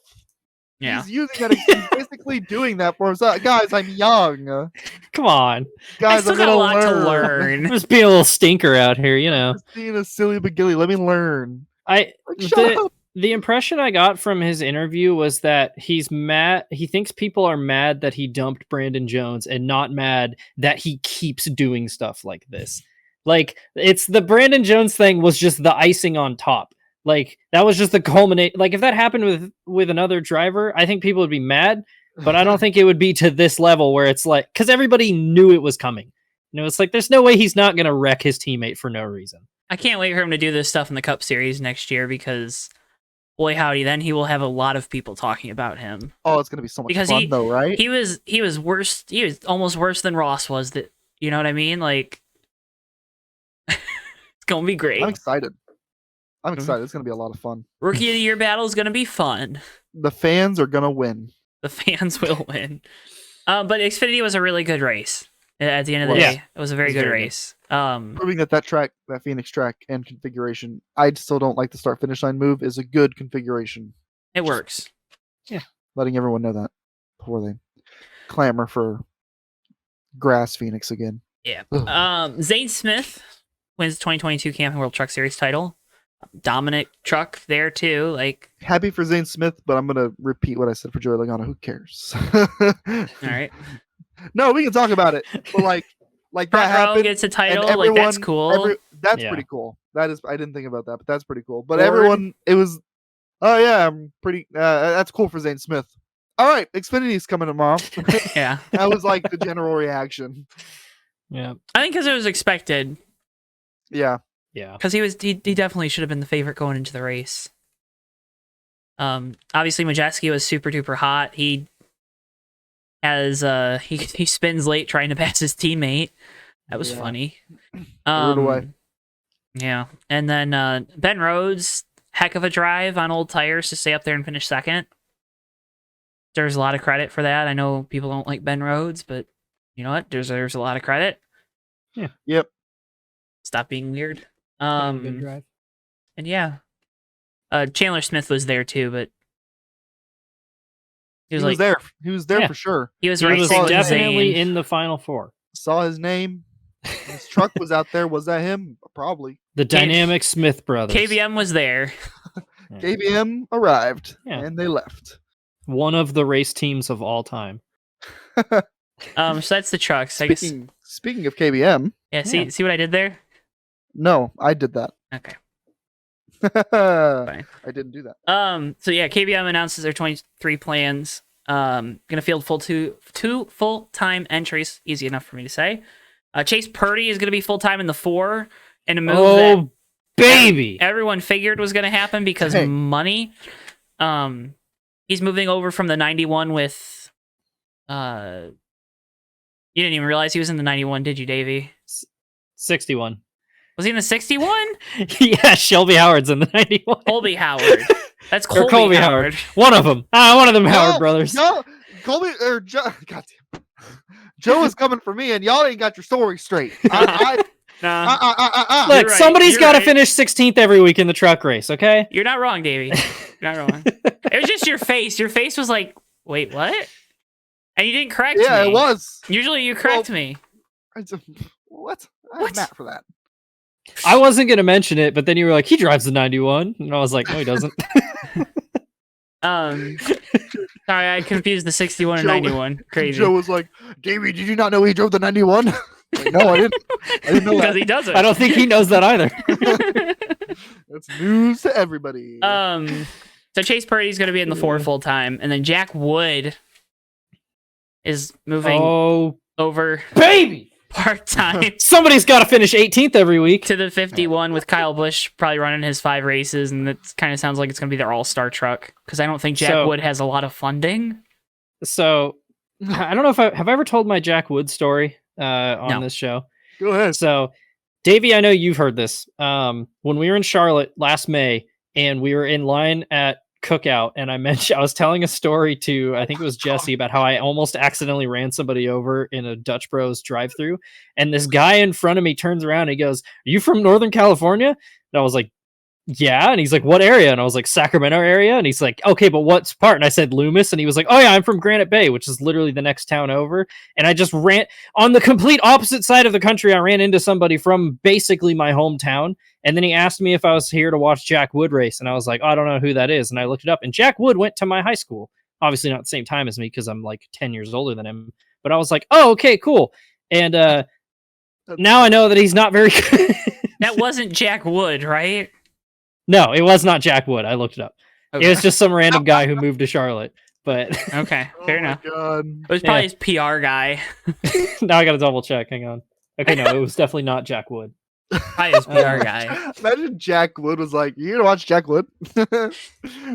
C: Yeah.
B: He's using that excuse, basically doing that for himself. Guys, I'm young.
A: Come on,
C: I
B: Guys,
C: still
B: I'm
C: got a
B: gonna
C: lot to
B: learn.
C: learn.
A: I'm just being a little stinker out here, you know.
B: Just being a silly McGilly. Let me learn.
A: Like,
B: Shut up.
A: The impression I got from his interview was that he's mad. He thinks people are mad that he dumped Brandon Jones and not mad that he keeps doing stuff like this. Like, it's the Brandon Jones thing was just the icing on top. Like, that was just the culminate. Like, if that happened with another driver, I think people would be mad, but I don't think it would be to this level where it's like, because everybody knew it was coming. You know, it's like, there's no way he's not going to wreck his teammate for no reason.
C: I can't wait for him to do this stuff in the Cup Series next year because, boy howdy, then he will have a lot of people talking about him.
B: Oh, it's gonna be so much
C: Because
B: fun, though, right?
C: He was worse. He was almost worse than Ross was. That, you know what I mean? Like, it's gonna be great.
B: I'm excited. It's gonna be a lot of fun.
C: Rookie of the Year battle is gonna be fun.
B: The fans are gonna win.
C: The fans will win. But Xfinity was a really good race. At the end of the
A: Yeah.
C: day, it was a very
A: It was
C: good
A: very good.
C: race.
B: Proving that track, that Phoenix track and configuration, I still don't like the start finish line move, is a good configuration.
C: It works.
B: Letting everyone know that before they clamor for grass Phoenix again.
C: Yeah.
B: Ugh.
C: Zane Smith wins the 2022 Camping World Truck Series title. Dominant truck there too. Like,
B: Happy for Zane Smith, but I'm gonna repeat what I said for Joey Logano. Who cares?
C: all right.
B: No, we can talk about it. But like that
C: Front row
B: happened.
C: gets a
B: and
C: title. Like, that's cool.
B: That's
A: Yeah.
B: pretty cool. That is. I didn't think about that, but that's pretty cool. But
C: Ford.
B: everyone, it was. Oh yeah, I'm pretty. That's cool for Zane Smith. All right, Xfinity's coming tomorrow.
C: Yeah.
B: That was like the general reaction.
A: Yeah.
C: I think because it was expected.
B: Yeah.
A: Yeah.
C: Because he definitely should have been the favorite going into the race. Obviously Majeski was super duper hot. He has he spins late trying to pass his teammate. That was
B: Yeah.
C: funny.
B: Threw it away.
C: Yeah, and then Ben Rhodes, heck of a drive on old tires to stay up there and finish second. There's a lot of credit for that. I know people don't like Ben Rhodes, but you know what? There's a lot of credit.
A: Yeah.
B: Yep.
C: Stop being weird.
A: Good drive.
C: And yeah, Chandler Smith was there too, but he was
B: there. He was there
A: Yeah.
B: for sure.
C: he was
A: He was
C: racing
A: definitely
C: Zane.
A: in the final four.
B: Saw his name. His truck was out there. Was that him? Probably.
A: The dynamic Smith brothers.
C: KBM was there.
A: Yeah.
B: KBM arrived
A: Yeah.
B: and they left.
A: One of the race teams of all time.
C: So that's the trucks. I guess.
B: Speaking of KBM,
C: Yeah. See
A: Yeah.
C: what I did there?
B: no, I did that.
C: Okay.
B: I didn't do that.
C: So yeah, KBM announces their 23 plans. Gonna field two full-time entries. Easy enough for me to say. Chase Purdy is gonna be full-time in the 4 in a move that
A: baby!
C: everyone figured was gonna happen because money. He's moving over from the 91 with. You didn't even realize he was in the 91, did you, Davey?
A: 61.
C: Was he in the 61?
A: Yeah, Shelby Howard's in the 91.
C: Colby Howard. That's
A: Or
C: Colby Howard.
A: One of them. One of them Howard brothers.
B: No, Colby or Joe. Goddamn. Joe is coming for me, and y'all ain't got your story straight.
C: Nah.
A: Look,
C: right,
A: somebody's got to
C: right.
A: finish 16th every week in the truck race, okay?
C: You're not wrong, Davey. You're not wrong. It was just your face. Your face was like, wait, what? And you didn't correct me.
B: Yeah, it was.
C: Usually you correct me.
B: What?
C: What?
B: I'm mad for that.
A: I wasn't going to mention it, but then you were like, he drives the 91. And I was like, no, he doesn't.
C: Sorry, I confused the 61 and 91. Crazy.
B: Joe was like, Davey, did you not know he drove the 91? Like, no, I didn't. I didn't know
C: Because
B: that.
C: he doesn't.
A: I don't think he knows that either.
B: That's news to everybody.
C: So Chase Purdy's going to be in the 4 full time, and then Jack Wood is moving over
A: baby!
C: part time
A: Somebody's got to finish 18th every week.
C: to the 51 with Kyle Busch probably running his 5 races, and it kind of sounds like it's going to be their all-star truck because I don't think Jack Wood has a lot of funding.
A: So, I don't know if have I ever told my Jack Wood story on this show.
B: Go ahead.
A: So, Davey, I know you've heard this. When we were in Charlotte last May, and we were in line at Cookout, and I was telling a story to, I think it was Jesse, about how I almost accidentally ran somebody over in a Dutch Bros drive-through, and this guy in front of me turns around and he goes, "Are you from Northern California?" And I was like, "Yeah." And he's like, "What area?" And I was like, "Sacramento area." And he's like, "Okay, but what part?" And I said, "Loomis." And he was like, "Oh yeah, I'm from Granite Bay," which is literally the next town over. And I just ran on the complete opposite side of the country. I ran into somebody from basically my hometown. And then he asked me if I was here to watch Jack Wood race. And I was like, oh, I don't know who that is. And I looked it up. And Jack Wood went to my high school. Obviously not the same time as me because I'm like 10 years older than him. But I was like, oh, okay, cool. And now I know that he's not very good.
C: That wasn't Jack Wood, right?
A: No, it was not Jack Wood. I looked it up.
C: Okay.
A: It was just some random guy who moved to Charlotte. But
C: Okay, fair enough.
B: God.
C: It was probably his PR guy.
A: now I got to double check. Hang on. Okay, no, it was definitely not Jack Wood.
C: Probably his PR guy.
B: Imagine Jack Wood was like, "You here to watch Jack Wood?"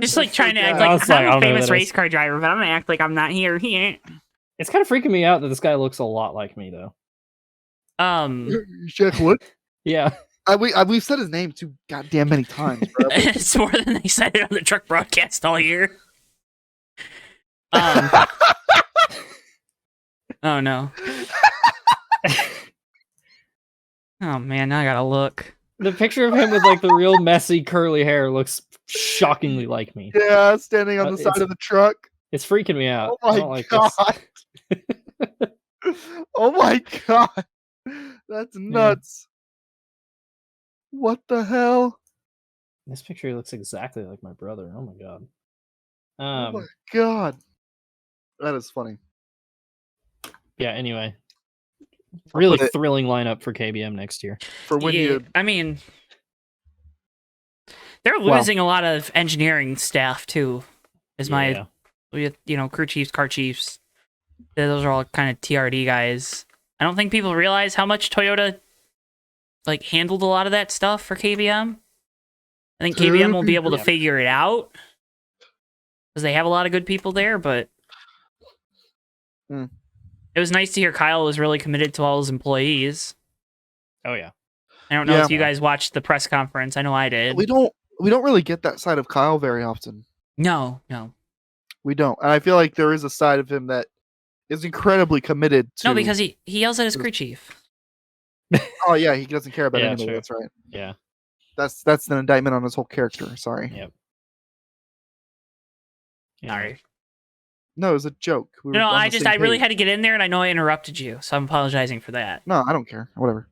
C: Just like trying to act
A: I
C: like
A: was like, I
C: I'm
A: don't
C: a
A: know who
C: famous
A: that
C: race
A: is.
C: car driver, but I'm gonna act like I'm not here.
A: It's kind of freaking me out that this guy looks a lot like me, though.
B: Jack Wood.
A: Yeah.
B: We've said his name too goddamn many times, bro.
C: It's more than they said it on the truck broadcast all year. Oh no. Oh man, now I gotta look.
A: The picture of him with like the real messy curly hair looks shockingly like me.
B: Yeah, standing on the side of the truck.
A: It's freaking me out.
B: Oh
A: I
B: my
A: don't like
B: god. Oh my god. That's nuts. What the hell?
A: This picture looks exactly like my brother. Oh my god.
B: Oh my god. That is funny.
A: Yeah, anyway. Really thrilling lineup for KBM next year.
B: For when you
C: I mean, they're losing a lot of engineering staff too. Crew chiefs, car chiefs. Those are all kind of TRD guys. I don't think people realize how much Toyota like handled a lot of that stuff for KBM. I think KBM will be able to figure it out because they have a lot of good people there, but it was nice to hear Kyle was really committed to all his employees.
A: Oh yeah.
C: I don't know if you guys watched the press conference. I know I did.
B: We don't really get that side of Kyle very often.
C: No.
B: We don't. And I feel like there is a side of him that is incredibly committed to...
C: No, because he yells at his crew chief.
B: Oh yeah, he doesn't care about anybody.
A: True.
B: That's right.
A: Yeah.
B: That's an indictment on his whole character. Sorry.
A: Yep.
C: Sorry.
B: No, it was a joke. We were
C: No,
B: on
C: I
B: the same
C: really
B: page.
C: had to get in there, and I know I interrupted you, so I'm apologizing for that.
B: No, I don't care. Whatever.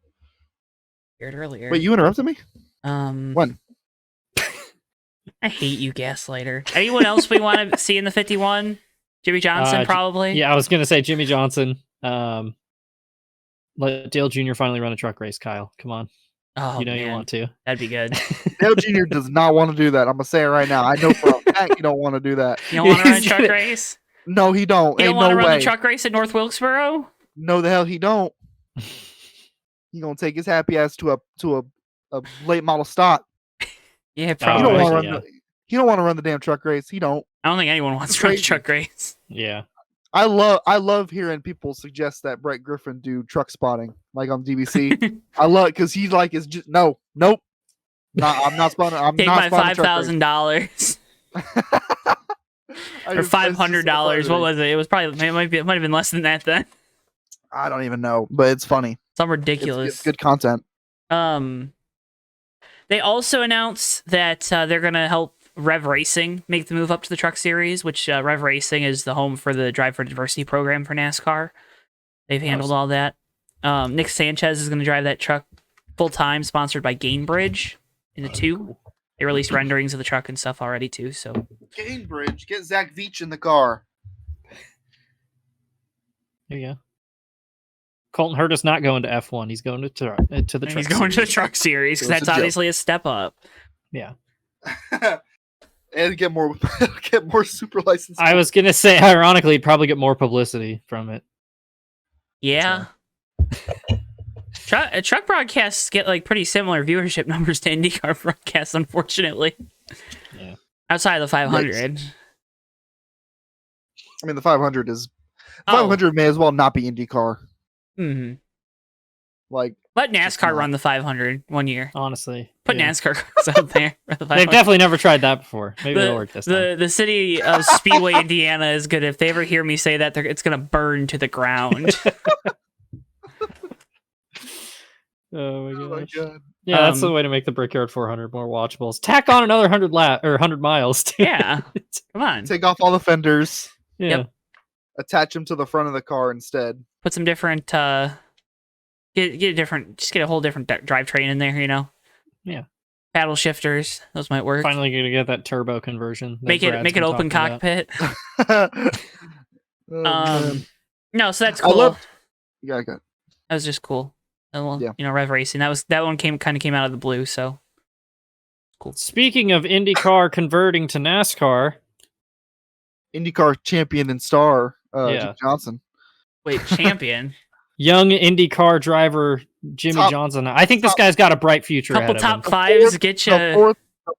C: Earlier.
B: Wait, you interrupted me?
C: When? I hate you, gaslighter. Anyone else we want to see in the 51? Jimmy Johnson, probably.
A: Yeah, I was gonna say Jimmy Johnson. Let Dale Jr. finally run a truck race. Kyle, come on.
C: Oh,
A: You know
C: man.
A: you want to.
C: That'd be good.
B: Dale Jr. does not want to do that. I'm gonna say it right now. I know for a fact you don't want to do that.
C: You don't want to run a
A: He's
C: truck
A: gonna-
C: race?
B: No, he don't.
C: You don't
B: Ain't
C: want to
B: no
C: run
B: way.
C: the truck race at North Wilkesboro?
B: No, the hell he don't. He gonna take his happy ass to a late model stock.
C: Yeah,
B: He
C: probably.
B: don't
A: Oh,
B: want to run.
A: yeah.
B: He don't want to run the damn truck race. He don't.
C: I don't think anyone wants
B: It's
C: to run a
B: crazy.
C: truck race.
A: Yeah.
B: I love hearing people suggest that Brett Griffin do truck spotting like on DBC. I love because he's like is just nope. I'm not spotting. I'm
C: Take
B: not
C: my
B: spotting a truck race.
C: $5,000 or $500. What was it? It was probably it might have been less than that then.
B: I don't even know, but it's funny.
C: Some
B: It's
C: ridiculous.
B: good content.
C: They also announced that they're gonna help Rev Racing make the move up to the Truck Series, which Rev Racing is the home for the Drive for Diversity program for NASCAR. They've handled all that. Nick Sanchez is going to drive that truck full time, sponsored by Gainbridge in the 2. They released renderings of the truck and stuff already too. So
B: Gainbridge, get Zach Veach in the car.
A: There you go. Colton Hurd is not going to F1. He's going to the
C: and
A: truck.
C: he's going to the
A: series.
C: Truck Series because
B: It's a
C: that's
B: joke.
C: obviously a step up.
A: Yeah.
B: And get more super license.
A: I was gonna say, ironically, he'd probably get more publicity from it.
C: Yeah. Truck broadcasts get like pretty similar viewership numbers to IndyCar broadcasts, unfortunately.
A: Yeah.
C: Outside of the 500.
B: I mean, the 500 is
C: Oh.
B: 500 may as well not be IndyCar.
C: Mm-hmm.
B: Like
C: Let NASCAR
B: not.
C: run the 500 one year.
A: Honestly,
C: Put
A: yeah.
C: NASCAR cars out there. For the
A: They've
C: 500.
A: definitely never tried that before. Maybe it'll work this time.
C: The city of Speedway, Indiana is good. If they ever hear me say that, it's going to burn to the ground.
A: Oh
B: oh
A: my
B: my
A: gosh.
B: god.
A: Yeah, that's the
C: Um,
A: way to make the Brickyard 400 more watchable. Is tack on another 100 miles. Too.
C: Yeah. Come on.
B: Take off all the fenders,
A: Yeah.
C: Yep.
B: attach them to the front of the car instead.
C: Put some different, get a different, just get a whole different drivetrain in there, you know?
A: Yeah.
C: Paddle shifters. Those might work.
A: Finally gonna get that turbo conversion. that
C: Make it
A: Brad's
C: make
A: been
C: it open
A: talking about.
C: cockpit.
B: Oh, man.
C: No, so that's
B: I
C: cool.
B: love- Yeah, good.
C: That was just cool. And well,
B: Yeah.
C: you know, Rev Racing. That one came out of the blue, so cool.
A: Speaking of IndyCar converting to NASCAR,
B: IndyCar champion and star,
A: Yeah.
B: Jim Johnson.
C: Wait, champion.
A: young IndyCar driver Jimmy
B: Top-
A: Johnson. I think this
B: top-
A: guy's got a bright future
C: Couple
A: ahead
C: top
A: of him.
C: fives get you.
B: The fourth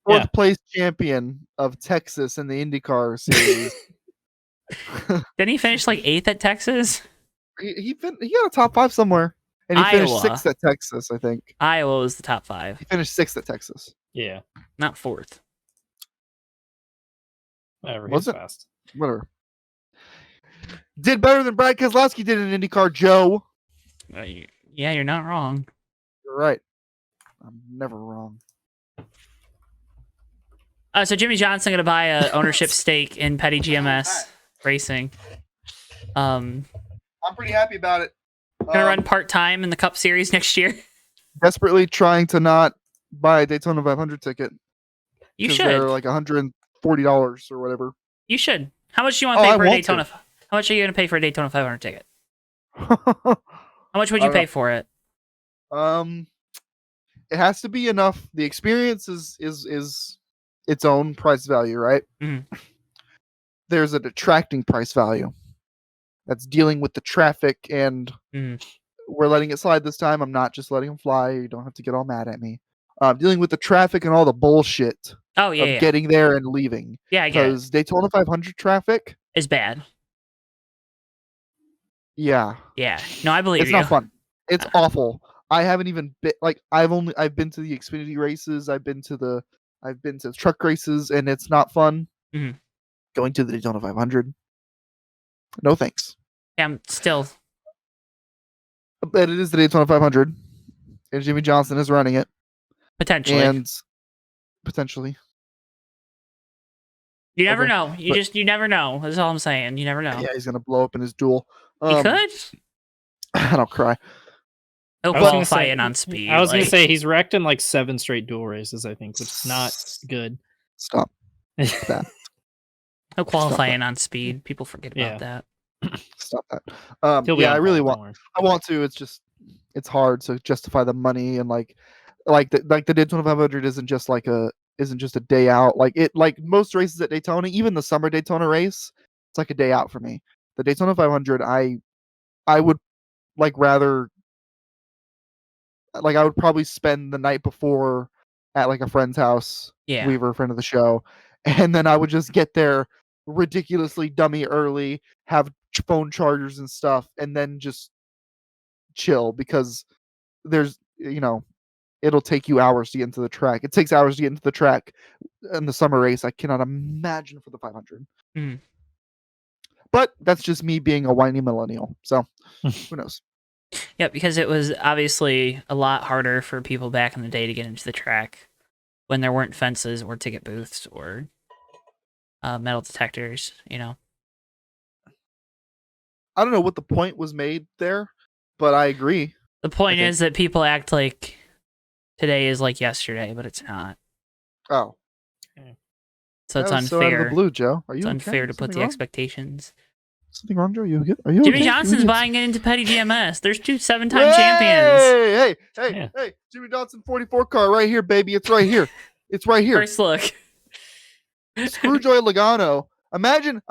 A: Yeah.
B: place champion of Texas in the IndyCar series.
C: Didn't he finish like 8th at Texas?
B: he got a top 5 somewhere, and he finished
C: Iowa.
B: 6th at Texas. I think
C: Iowa was the top 5,
B: he finished 6th at Texas.
A: Yeah,
C: not 4th.
A: whatever.
B: Was
A: He's
B: it?
A: fast.
B: Whatever. Did better than Brad Keselowski did in IndyCar, Joe.
C: Yeah, you're not wrong.
B: You're right. I'm never wrong.
C: So Jimmy Johnson gonna buy a ownership stake in Petty GMS Racing.
B: I'm pretty happy about it.
C: Gonna run part time in the Cup Series next year.
B: Desperately trying to not buy a Daytona 500 ticket.
C: You
B: 'cause
C: should.
B: They're like $140 or whatever.
C: You should. How much do you want
B: Oh,
C: to pay
B: I
C: for a
B: want
C: Daytona? How much are you gonna pay for a Daytona 500 ticket?
B: How
C: How much would
B: I
C: you
B: don't
C: pay
B: know.
C: for it?
B: It has to be enough. The experience is its own price value, right?
C: Mhm.
B: There's a detracting price value that's dealing with the traffic, and
C: Mhm.
B: we're letting it slide this time. I'm not just letting them fly. You don't have to get all mad at me. Dealing with the traffic and all the bullshit
C: Oh yeah,
B: of
C: yeah.
B: getting there and leaving.
C: Yeah, I get it.
B: Because Daytona 500 traffic,
C: It's bad.
B: yeah,
C: Yeah. No, I believe
B: it's
C: you.
B: not fun. It's awful. I haven't even been like I've been to the Xfinity races. I've been to truck races, and it's not fun.
C: Mhm.
B: Going to the Daytona 500, no thanks.
C: Yeah, I'm still.
B: But it is the Daytona 500, and Jimmy Johnson is running it,
C: Potentially.
B: and potentially,
C: You never
B: okay,
C: know. You never know. That's all I'm saying. You never know.
B: yeah, he's gonna blow up in his duel.
C: He could.
B: I don't cry.
C: He'll
A: I was gonna
C: qualify
A: say-
C: in on speed.
A: I was gonna
C: like-
A: say he's wrecked in like 7 straight dual races, I think, which is not good.
B: Stop that.
C: he'll qualify
B: that.
C: in on speed. People forget about
A: Yeah.
C: that.
B: Stop that.
A: He'll be
B: Yeah,
A: on
B: I really
A: pole,
B: want.
A: don't worry.
B: I want to. It's just, it's hard to justify the money and like, like the Daytona 500 isn't just a day out. Like most races at Daytona, even the summer Daytona race, it's like a day out for me. The Daytona 500, I would rather I would probably spend the night before at like a friend's house.
C: Yeah.
B: Weaver, a friend of the show, and then I would just get there ridiculously dummy early, have phone chargers and stuff, and then just chill because there's it'll take you hours to get into the track. It takes hours to get into the track in the summer race. I cannot imagine for the 500.
C: Mm.
B: But that's just me being a whiny millennial. So who knows?
C: Yeah, because it was obviously a lot harder for people back in the day to get into the track when there weren't fences or ticket booths or metal detectors,
B: I don't know what the point was made there, but I agree.
C: The point is that people act like today is like yesterday, but it's not.
B: Oh.
C: So it's unfair.
B: So out of the blue, Joe. Are you
C: It's
B: okay?
C: unfair to put the
B: wrong?
C: expectations.
B: Something wrong, Joe? Are you
C: Jimmy
B: okay?
C: Johnson's buying it into Petty GMS. There's 2 7-time champions.
B: Hey! Jimmy Johnson 44 car right here, baby. It's right here. It's right here.
C: First look.
B: Screw Joey Logano. Imagine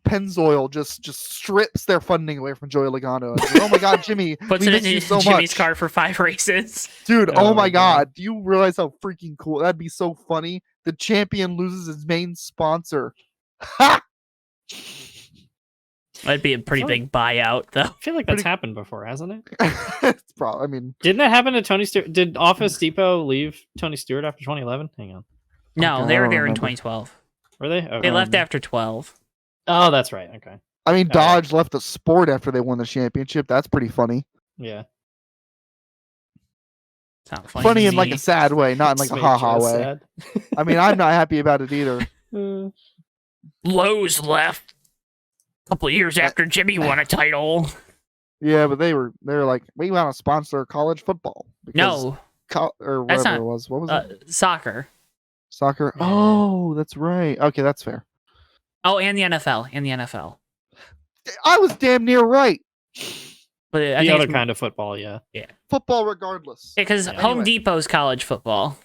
B: Pennzoil just strips their funding away from Joey Logano. And like, oh my God, Jimmy,
C: puts
B: we
C: it
B: miss you
C: in
B: so
C: Jimmy's
B: much.
C: car for 5 races.
B: Dude,
A: Oh
B: oh my
A: my
B: God. Do you realize how freaking cool? That'd be so funny. The champion loses his main sponsor. Ha!
C: That'd be a pretty big buyout, though.
A: I feel like that's happened before, hasn't it?
B: It's probably. I mean,
A: didn't that happen to Tony Stewart? Did Office Depot leave Tony Stewart after 2011? Hang on.
C: No,
B: Okay,
C: they
B: I
C: were
B: don't
C: there in
B: remember.
C: 2012.
A: Were they? Okay.
C: They left after 12.
A: Oh, that's right. Okay.
B: I mean,
A: Oh,
B: Dodge left the sport after they won the championship. That's pretty funny.
A: Yeah.
C: It's not funny.
B: Funny
C: to
B: in like
C: me.
B: a sad way, not in like
A: Just
B: a
A: made
B: ha-ha
A: Joe
B: way.
A: sad.
B: I mean, I'm not happy about it either.
C: Lowe's left a couple of years after Jimmy won a title.
B: Yeah, but they were like, we want to sponsor college football.
C: No,
B: Or
C: That's
B: whatever
C: not-
B: it was. What was it?
C: soccer.
B: Soccer.
A: Yeah.
B: Oh, that's right. Okay, that's fair.
C: Oh, and the NFL.
B: I was damn near right.
C: But I
A: The
C: think
A: other
C: it's
A: kind of football, yeah.
B: Football, regardless.
C: because
A: Yeah.
C: Home
B: Anyway.
C: Depot's college football.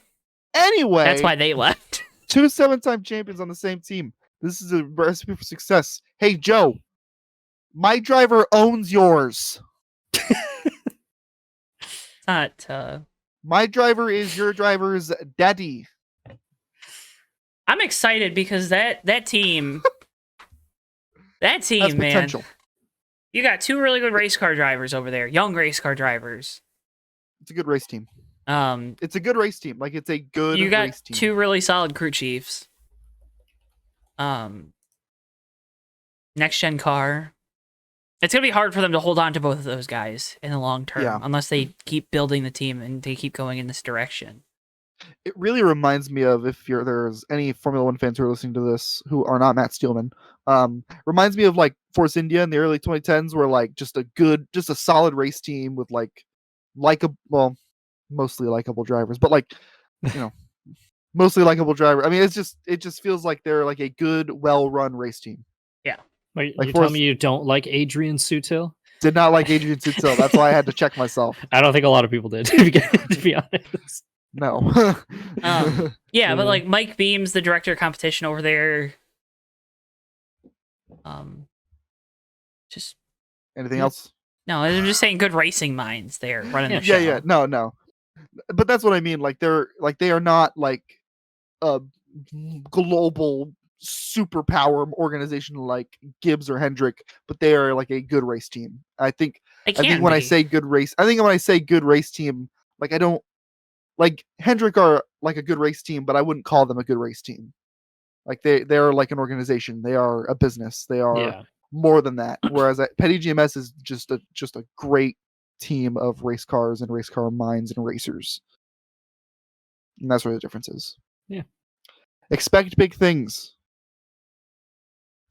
B: Anyway,
C: That's why they left.
B: 2 7-time champions on the same team. This is a recipe for success. Hey, Joe, my driver owns yours.
C: It's not.
B: My driver is your driver's daddy.
C: I'm excited because that team,
B: That's
C: man,
B: potential.
C: you got 2 really good race car drivers over there, young race car drivers.
B: It's a good race team.
C: Um,
B: It's a good race team. Like, it's a good
C: you got
B: race team.
C: 2 really solid crew chiefs. Next gen car. It's gonna be hard for them to hold on to both of those guys in the long term,
B: Yeah.
C: unless they keep building the team and they keep going in this direction.
B: It really reminds me of, if there's any Formula One fans who are listening to this who are not Matt Steelman, reminds me of like Force India in the early 2010s, where like just a solid race team with mostly likable drivers, but like, mostly likable driver. I mean, it just feels like they're like a good, well-run race team.
A: Wait,
B: Like
A: you
B: Forrest-
A: tell me you don't like Adrian Sutil?
B: Did not like Adrian Sutil. That's why I had to check myself.
A: I don't think a lot of people did, to be honest.
B: No.
C: Yeah, but like Mike Beams, the director of competition over there. Just
B: Anything else?
C: no, I'm just saying good racing minds there running the show.
B: Yeah. No. But that's what I mean. Like they are not like a global superpower organization like Gibbs or Hendrick, but they are like a good race team. I think when I say good race team, like I don't like Hendrick are like a good race team, but I wouldn't call them a good race team. Like they're like an organization. They are a business. They are more than that. Whereas Petty GMS is just a great team of race cars and race car minds and racers. And that's where the difference is.
A: Yeah.
B: Expect big things.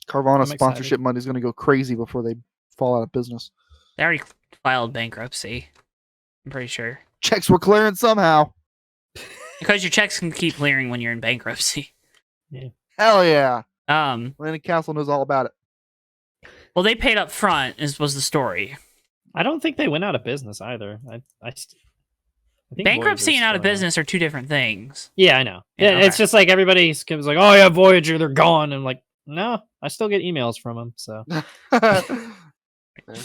B: Carvana
A: I'm
B: sponsorship
A: excited.
B: money is going to go crazy before they fall out of business.
C: They already filed bankruptcy. I'm pretty sure.
B: Checks were clearing somehow.
C: Because your checks can keep clearing when you're in bankruptcy.
B: Hell yeah.
C: Landon
B: Castle knows all about it.
C: Well, they paid up front, was the story.
A: I don't think they went out of business either. I think
C: Bankruptcy
A: Voyager's
C: and out of
A: still around.
C: business are two different things.
A: Yeah, I know.
C: Yeah,
A: It's
C: okay.
A: just like everybody's like, oh yeah, Voyager, they're gone. And I'm like, no, I still get emails from them. So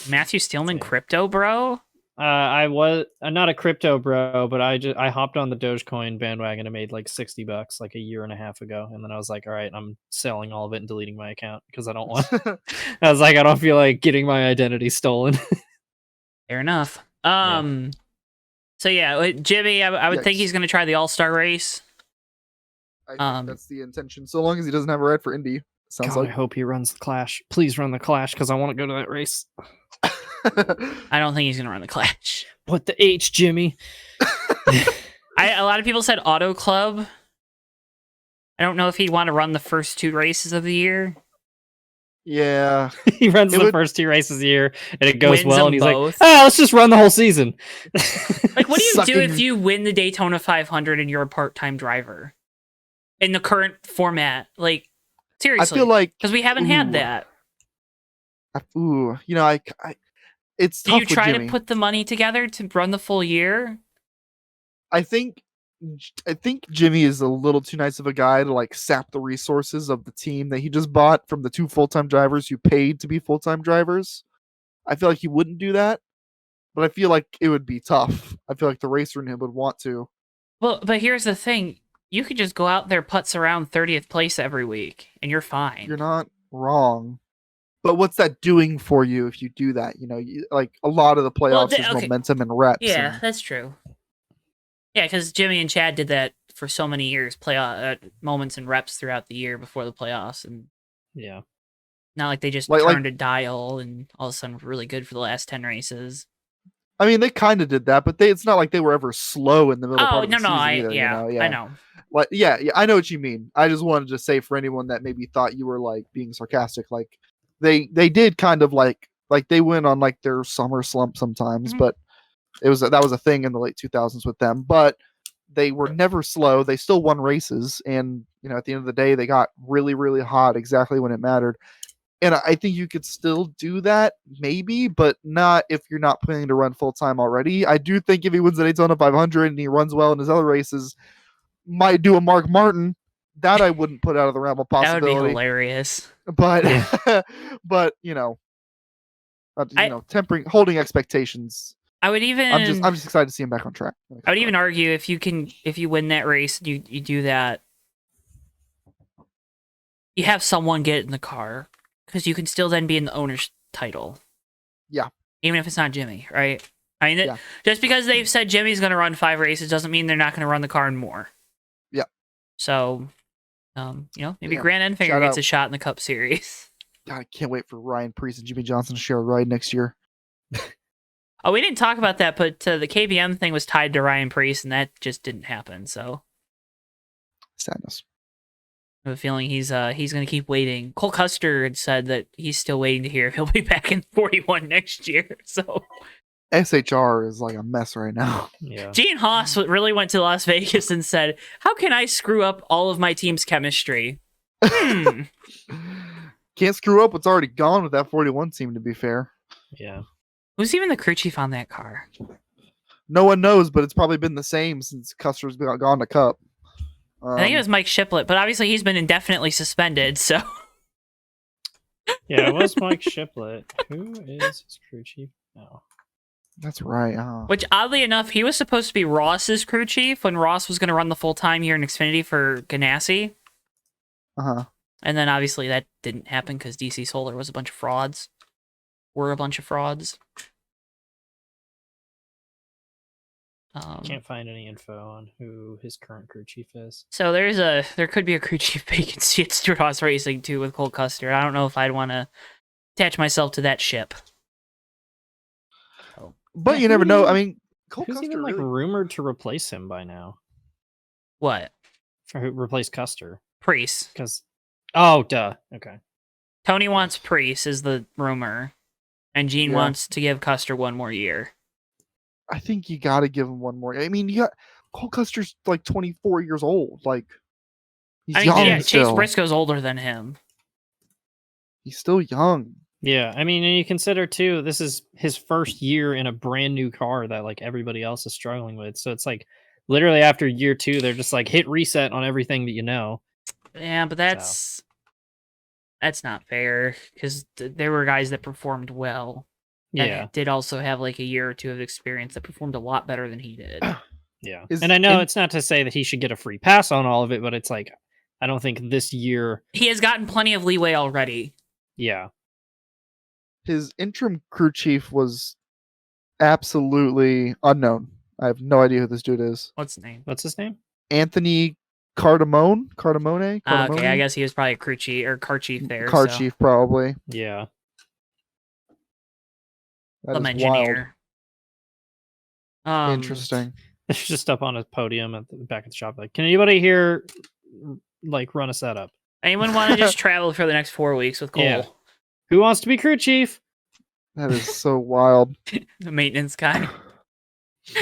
C: Matthew Steelman,
A: Yeah.
C: crypto bro.
A: I was not a crypto bro, but I hopped on the Dogecoin bandwagon and made like $60 like a year and a half ago, and then I was like, all right, I'm selling all of it and deleting my account because I don't want. I was like, I don't feel like getting my identity stolen.
C: Fair enough. So yeah, Jimmy, I would think
B: Yikes.
C: he's going to try the All-Star race.
B: I think that's the intention. So long as he doesn't have a ride for Indy, sounds
A: God,
B: like.
A: I hope he runs the Clash. Please run the Clash because I want to go to that race.
C: I don't think he's going to run the Clash.
A: What the H, Jimmy?
C: A lot of people said Auto Club. I don't know if he'd want to run the first 2 races of the year.
B: Yeah.
A: He runs the first 2 races a year and it goes
C: Wins
A: well,
C: them
A: and he's
C: both.
A: like, let's just run the whole season.
C: Like, what do you do if
B: Sucking-
C: you win the Daytona 500 and you're a part-time driver? In the current format. Like, seriously.
B: I feel like
C: because we haven't had that.
B: it's
C: Do
B: tough
C: you try
B: with Jimmy.
C: to put the money together to run the full year?
B: I think Jimmy is a little too nice of a guy to like sap the resources of the team that he just bought from the 2 full-time drivers who paid to be full-time drivers. I feel like he wouldn't do that, but I feel like it would be tough. I feel like the racer in him would want to.
C: Well, but here's the thing. You could just go out there, putts around 30th place every week, and you're fine.
B: You're not wrong. But what's that doing for you if you do that? Like a lot of the playoffs is momentum and reps.
C: Yeah,
B: and
C: that's true. Yeah, because Jimmy and Chad did that for so many years, moments and reps throughout the year before the playoffs, and
A: Yeah.
C: not like they just
B: Like-
C: turned a dial and all of a sudden were really good for the last 10 races.
B: I mean, they kind of did that, but it's not like they were ever slow in the middle part of the season either.
C: I know.
B: Like, yeah, I know what you mean. I just wanted to say for anyone that maybe thought you were like being sarcastic, like they did kind of like they went on like their summer slump sometimes,
C: Mhm.
B: but that was a thing in the late 2000s with them. But they were never slow. They still won races, and at the end of the day, they got really, really hot exactly when it mattered. And I think you could still do that, maybe, but not if you're not planning to run full time already. I do think if he wins the Daytona 500 and he runs well in his other races, might do a Mark Martin. That I wouldn't put out of the realm of
C: That would
B: possibility.
C: be hilarious.
B: But, but tempering, holding expectations.
C: I would even.
B: I'm just excited to see him back on track.
C: I would even argue if you win that race, you do that. You have someone get in the car because you can still then be in the owner's title.
B: Yeah.
C: Even if it's not Jimmy, right? I mean,
B: Yeah.
C: just because they've said Jimmy's going to run 5 races doesn't mean they're not going to run the car in more.
B: Yeah.
C: So, maybe
B: Yeah.
C: Grant Enfinger
B: Shout
C: gets
B: out.
C: a shot in the Cup Series.
B: God, I can't wait for Ryan Preece and Jimmy Johnson to share a ride next year.
C: Oh, we didn't talk about that, but the KBM thing was tied to Ryan Preece, and that just didn't happen. So,
B: Sadness.
C: I have a feeling he's going to keep waiting. Cole Custer had said that he's still waiting to hear if he'll be back in 41 next year. So
B: SHR is like a mess right now.
A: Yeah.
C: Gene Haas really went to Las Vegas and said, "How can I screw up all of my team's chemistry?"
B: Can't screw up what's already gone with that 41 team, to be fair.
A: Yeah.
C: Who's even the crew chief on that car?
B: No one knows, but it's probably been the same since Custer's gone to Cup.
C: I think it was Mike Shiplett, but obviously he's been indefinitely suspended, so...
A: Yeah, it was Mike Shiplett. Who is his crew chief now?
B: That's right.
C: Which, oddly enough, he was supposed to be Ross's crew chief when Ross was going to run the full time here in Xfinity for Ganassi.
B: Uh-huh.
C: And then obviously that didn't happen because DC Solar was a bunch of frauds. Were a bunch of frauds.
A: Can't find any info on who his current crew chief is.
C: So there could be a crew chief vacancy at Stewart Haas Racing too with Cole Custer. I don't know if I'd want to attach myself to that ship.
B: But you never know. I mean, Cole
A: Who's
B: Custer
A: even like
B: really...
A: rumored to replace him by now?
C: What?
A: For who replace Custer?
C: Priest.
A: Because duh. Okay.
C: Tony wants Priest is the rumor, and Gene
B: Yeah.
C: wants to give Custer one more year.
B: I think you got to give him one more. I mean, Cole Custer's like 24 years old. Like, he's young
C: Chase
B: still.
C: Briscoe's older than him.
B: He's still young.
A: Yeah, I mean, and you consider too, this is his first year in a brand new car that like everybody else is struggling with. So it's like literally after year 2, they're just like hit reset on everything that you know.
C: Yeah, but that's not fair because there were guys that performed well. That
A: Yeah,
C: did also have like a year or two of experience that performed a lot better than he did.
A: yeah.
B: Is
A: And I know
B: in-
A: it's not to say that he should get a free pass on all of it, but it's like I don't think this year.
C: He has gotten plenty of leeway already.
A: Yeah,
B: his interim crew chief was absolutely unknown. I have no idea who this dude is.
C: What's his name?
A: what's his name?
B: Anthony Cardamone.
C: Okay, I guess he was probably a crew chief or car chief there.
B: Car
C: so.
B: chief, probably.
A: Yeah,
B: That
C: Some
B: is
C: engineer.
B: Interesting.
A: they're just up on a podium at the back of the shop. Like, can anybody here like run a setup?
C: Anyone want to just travel for the next 4 weeks with Cole?
A: Yeah. Who wants to be crew chief?
B: That is so wild.
C: The maintenance guy.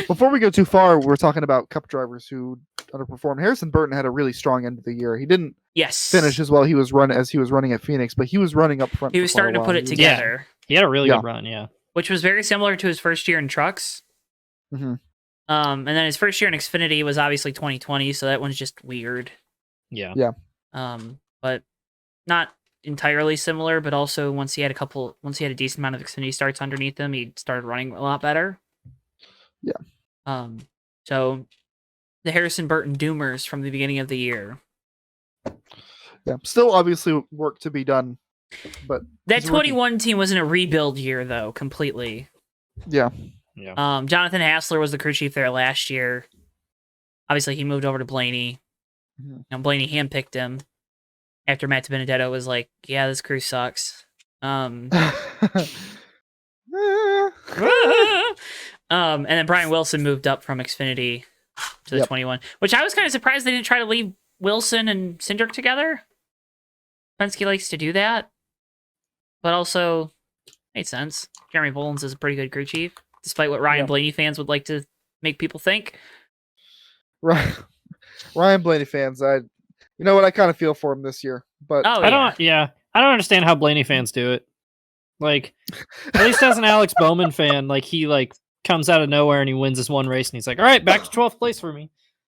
B: Before we go too far, we're talking about Cup drivers who underperformed. Harrison Burton had a really strong end of the year. He didn't
C: Yes.
B: finish as well he was running at Phoenix, but he was running up front.
C: He
B: for
C: was
B: quite a
C: starting to
B: while.
C: put it
B: He was-
C: together,
A: He had a really
B: Yeah.
A: good run. Yeah,
C: which was very similar to his first year in trucks.
B: Mhm.
C: And then his first year in Xfinity was obviously 2020, so that one's just weird.
A: yeah.
C: But not entirely similar. But also once he had a decent amount of Xfinity starts underneath him, he started running a lot better.
B: Yeah.
C: So the Harrison Burton Doomers from the beginning of the year.
B: Yeah. Still, obviously, work to be done, but
C: That
B: he's working.
C: 21 team was in a rebuild year, though, completely.
B: Yeah.
A: Yeah.
C: Jonathan Hassler was the crew chief there last year. Obviously, he moved over to Blaney.
B: Mhm.
C: And Blaney handpicked him after Matt Benedetto was like, "Yeah, this crew sucks." And then Brian Wilson moved up from Xfinity to the
B: Yep.
C: 21, which I was kind of surprised they didn't try to leave Wilson and Cindric together. Penske likes to do that, but also made sense. Jeremy Bolins is a pretty good crew chief, despite what Ryan
B: Yep.
C: Blaney fans would like to make people think.
B: Ryan Blaney fans, you know what? I kind of feel for him this year, but
C: Oh,
A: I don't. Yeah, I don't understand how Blaney fans do it. Like, at least as an Alex Bowman fan, like he like comes out of nowhere and he wins this one race and he's like, "All right, back to 12th place for me."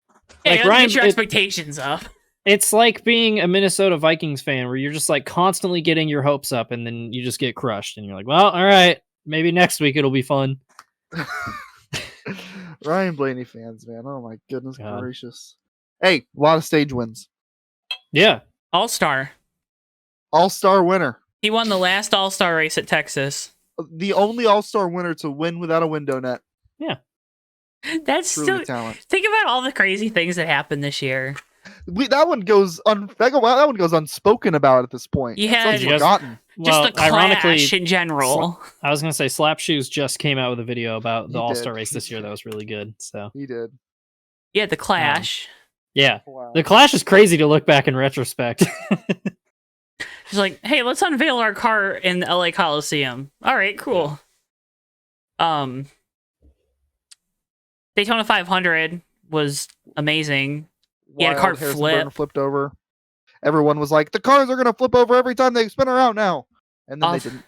C: Yeah,
A: Like
C: you have to
A: Ryan,
C: get your expectations up.
A: it's like being a Minnesota Vikings fan where you're just like constantly getting your hopes up and then you just get crushed and you're like, "Well, all right, maybe next week it'll be fun."
B: Ryan Blaney fans, man. Oh my goodness
A: God.
B: gracious. Hey, a lot of stage wins.
A: Yeah,
C: All-Star.
B: All-star winner.
C: He won the last All-Star race at Texas.
B: The only all-star winner to win without a window net.
C: That's
B: Truly
C: still
B: talent.
C: think about all the crazy things that happened this year.
B: That one goes unspoken about at this point.
C: You
B: It's
C: had-
B: like forgotten.
C: Just
A: well,
C: the
A: ironically,
C: clash in general.
A: I was gonna say Slap Shoes just came out with a video about the
B: He
A: All Star
B: did.
A: race this year that was really good. So
B: He did.
C: Yeah, the clash.
A: yeah,
B: Wow.
A: the Clash is crazy to look back in retrospect.
C: It's like, hey, let's unveil our car in the LA Coliseum. All right, cool. Daytona 500 was amazing. He had a
B: Wild.
C: car
B: Harrison
C: flip.
B: Burton flipped over. Everyone was like, the cars are going to flip over every time they spin around now. And then they didn't.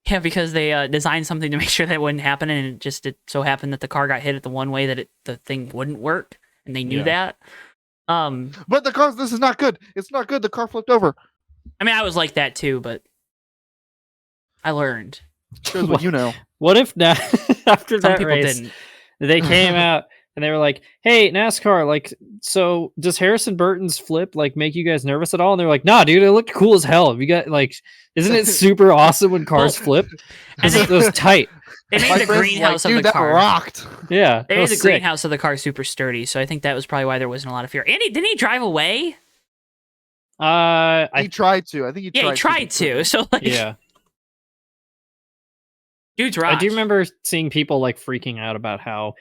C: Yeah, because they designed something to make sure that wouldn't happen, and it so happened that the car got hit at the one way that the thing wouldn't work, and they knew that.
B: But this is not good. It's not good. The car flipped over.
C: I mean, I was like that too, but I learned.
B: Shows what you know.
A: What if now after
C: Some
A: that
C: people
A: race
C: didn't.
A: they came out and they were like, "Hey, NASCAR, like, so does Harrison Burton's flip like make you guys nervous at all?" And they're like, "Nah, dude, it looked cool as hell. You got like, isn't it super awesome when cars flip?
C: And
A: It was tight.
C: They
B: My
C: made the
B: friend's
C: greenhouse
B: like,
C: of
B: dude,
C: the
B: that
C: car.
B: rocked.
A: Yeah,
C: They
A: that
C: made
A: was
C: the
A: sick.
C: greenhouse of the car super sturdy, so I think that was probably why there wasn't a lot of fear. Andy, didn't he drive away?
B: He
A: I
B: tried to. I think he tried
C: Yeah, he tried to. So like,
A: yeah,
C: dude's
A: I
C: rock.
A: do remember seeing people like freaking out about how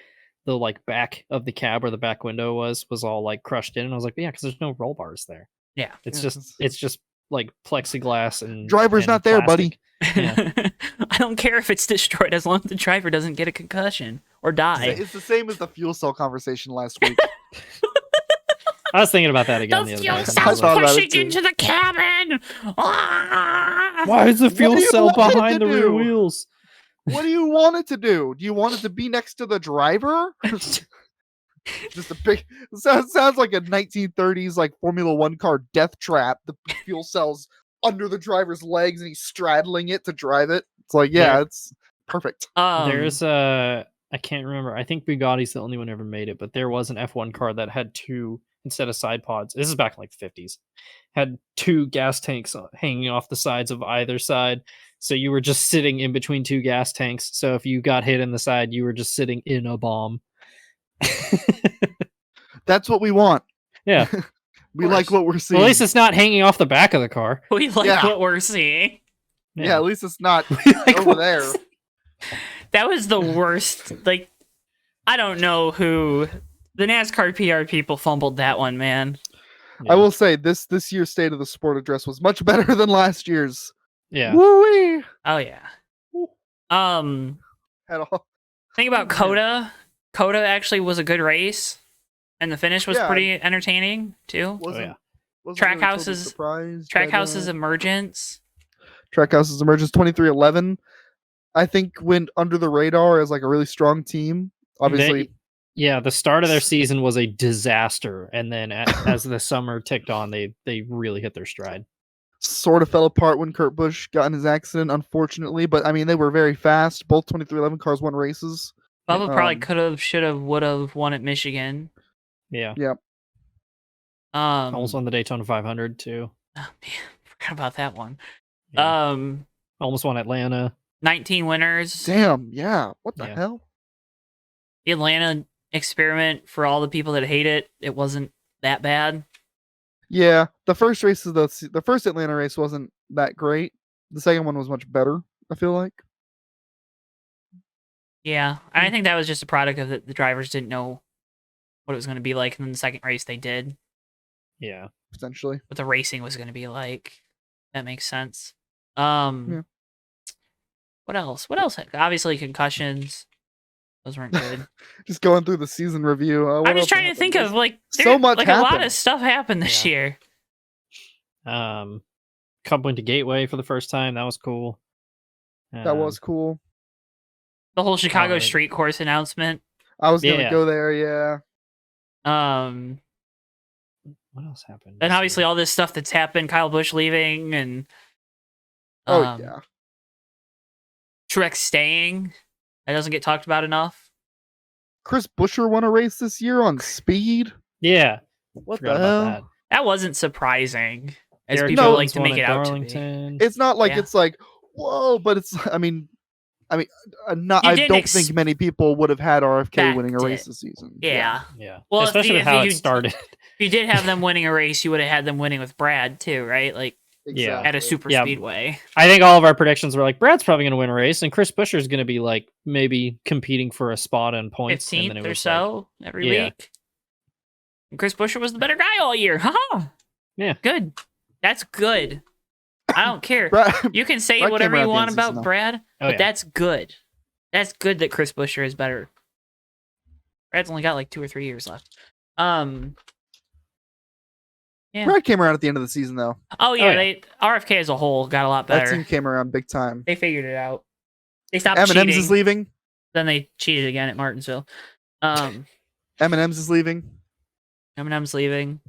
A: the like back of the cab where the back window was all like crushed in, and I was like, yeah, because there's no roll bars there.
C: Yeah,
A: It's
B: Yeah,
A: just like plexiglass and
B: Driver's
A: and
B: not there,
A: plastic.
B: buddy.
A: Yeah.
C: I don't care if it's destroyed as long as the driver doesn't get a concussion or die.
B: It's the same as the fuel cell conversation last week.
A: I was thinking about that again
C: The
A: the other
C: fuel
A: day.
C: cell's
B: thought about it
C: pushing
B: too.
C: into the cabin. Ah!
A: Why is the
B: What
A: fuel
B: do you
A: cell
B: want it
A: behind
B: to
A: the rear
B: do?
A: wheels?
B: What do you want it to do? Do you want it to be next to the driver? Just a big sounds like a 1930s like Formula One car death trap. The fuel cell's under the driver's legs and he's straddling it to drive it. It's like, yeah,
A: There-
B: it's perfect.
A: There's I can't remember. I think Bugatti's the only one who ever made it, but there was an F1 car that had two instead of side pods. This is back in like the 50s. Had two gas tanks hanging off the sides of either side. So you were just sitting in between two gas tanks. So if you got hit in the side, you were just sitting in a bomb.
B: That's what we want.
A: Yeah.
B: We like what we're seeing.
A: Well, at least it's not hanging off the back of the car.
C: We like
B: Yeah.
C: what we're seeing.
B: yeah, at least it's not
A: Like
B: over
A: what-
B: there.
C: That was the worst. Like, I don't know who the NASCAR PR people fumbled that one, man.
B: I will say this year's State of the Sport address was much better than last year's.
A: Yeah.
B: Woo-wee!
C: Oh yeah.
B: At all.
C: Think about
B: Man.
C: Coda. Coda actually was a good race, and the finish was
B: Yeah.
C: pretty entertaining too.
B: Wasn't,
A: yeah.
B: wasn't really totally
C: Trackhouse's-
B: surprised by
C: Trackhouse's
B: that.
C: emergence.
B: Trackhouse's emergence 2311. I think went under the radar as like a really strong team. Obviously,
A: Yeah, the start of their season was a disaster, and then as the summer ticked on, they really hit their stride.
B: sort of fell apart when Kurt Busch got in his accident, unfortunately. But I mean, they were very fast. Both 2311 cars won races.
C: Bubba probably
B: Um,
C: could have, should have, would have won at Michigan.
A: Yeah, almost won the Daytona 500 too.
C: Oh, man, forgot about that one.
A: Yeah.
C: Almost
A: won Atlanta.
C: 19 winners.
B: Damn, yeah. What the
A: Yeah.
B: hell?
C: The Atlanta experiment, for all the people that hate it, it wasn't that bad.
B: Yeah, the first race of the first Atlanta race wasn't that great. The second one was much better. I feel like.
C: Yeah, and I think that was just a product of that the drivers didn't know what it was going to be like, and then the second race they did,
A: Yeah.
B: Potentially.
C: what the racing was going to be like. That makes sense.
B: Yeah.
C: What else? What else? Obviously concussions. Those weren't good.
B: Just going through the season review. What
C: I'm just
B: else
C: trying to
B: happened?
C: think of like
B: so much
C: like a lot
B: happened.
C: of stuff happened this
A: Yeah.
C: year.
A: Cub went to Gateway for the first time. That was cool.
B: That was cool.
C: The whole Chicago
A: Alright.
C: street course announcement.
B: I was gonna
A: Yeah.
B: go there. Yeah.
A: What else happened?
C: And
A: this
C: obviously
A: year?
C: all this stuff that's happened, Kyle Busch leaving and
B: Oh
C: um,
B: yeah.
C: Truex staying. That doesn't get talked about enough.
B: Chris Buescher won a race this year on speed.
A: Yeah.
B: What
A: Forgot
B: the
A: about
B: hell?
A: that.
C: That wasn't surprising, as
A: Derek
C: people
B: No.
C: like
A: Jones
C: to
A: won
C: make
A: at
C: it out to be.
A: Darlington.
B: It's not like
C: Yeah.
B: it's like whoa, but it's. I mean, not.
C: You
B: I
C: didn't
B: don't think many people would have had RFK winning a
C: expect
B: race
C: it.
B: this season.
C: Yeah.
A: Yeah.
C: Well, if
A: especially
C: the-
A: with how
C: if
A: it
C: you-
A: started.
C: If you did have them winning a race, you would have had them winning with Brad too, right? Like
A: Yeah.
C: at a super
A: Yeah.
C: speedway.
A: I think all of our predictions were like Brad's probably going to win a race, and Chris Buescher's going to be like maybe competing for a spot on points. And then
C: 15th
A: it
C: or
A: was
C: so every
A: yeah.
C: week. And Chris Buescher was the better guy all year. Haha.
A: Yeah.
C: Good. That's good. I don't care.
B: Brad,
C: You can say
B: Brad
C: whatever
B: came
C: you
B: around
C: want
B: the end of the
C: about
B: season, though.
C: Brad,
A: Oh,
C: but
A: yeah.
C: that's good. That's good that Chris Buescher is better. Brad's only got like 2 or 3 years left. Yeah.
B: Brad came around at the end of the season though.
C: Oh yeah,
A: yeah.
C: they RFK as a whole got a lot
B: That
C: better.
B: team came around big time.
C: They figured it out. They stopped
B: M&M's
C: cheating.
B: is leaving.
C: Then they cheated again at Martinsville.
B: M&M's is leaving.
C: Eminem's leaving.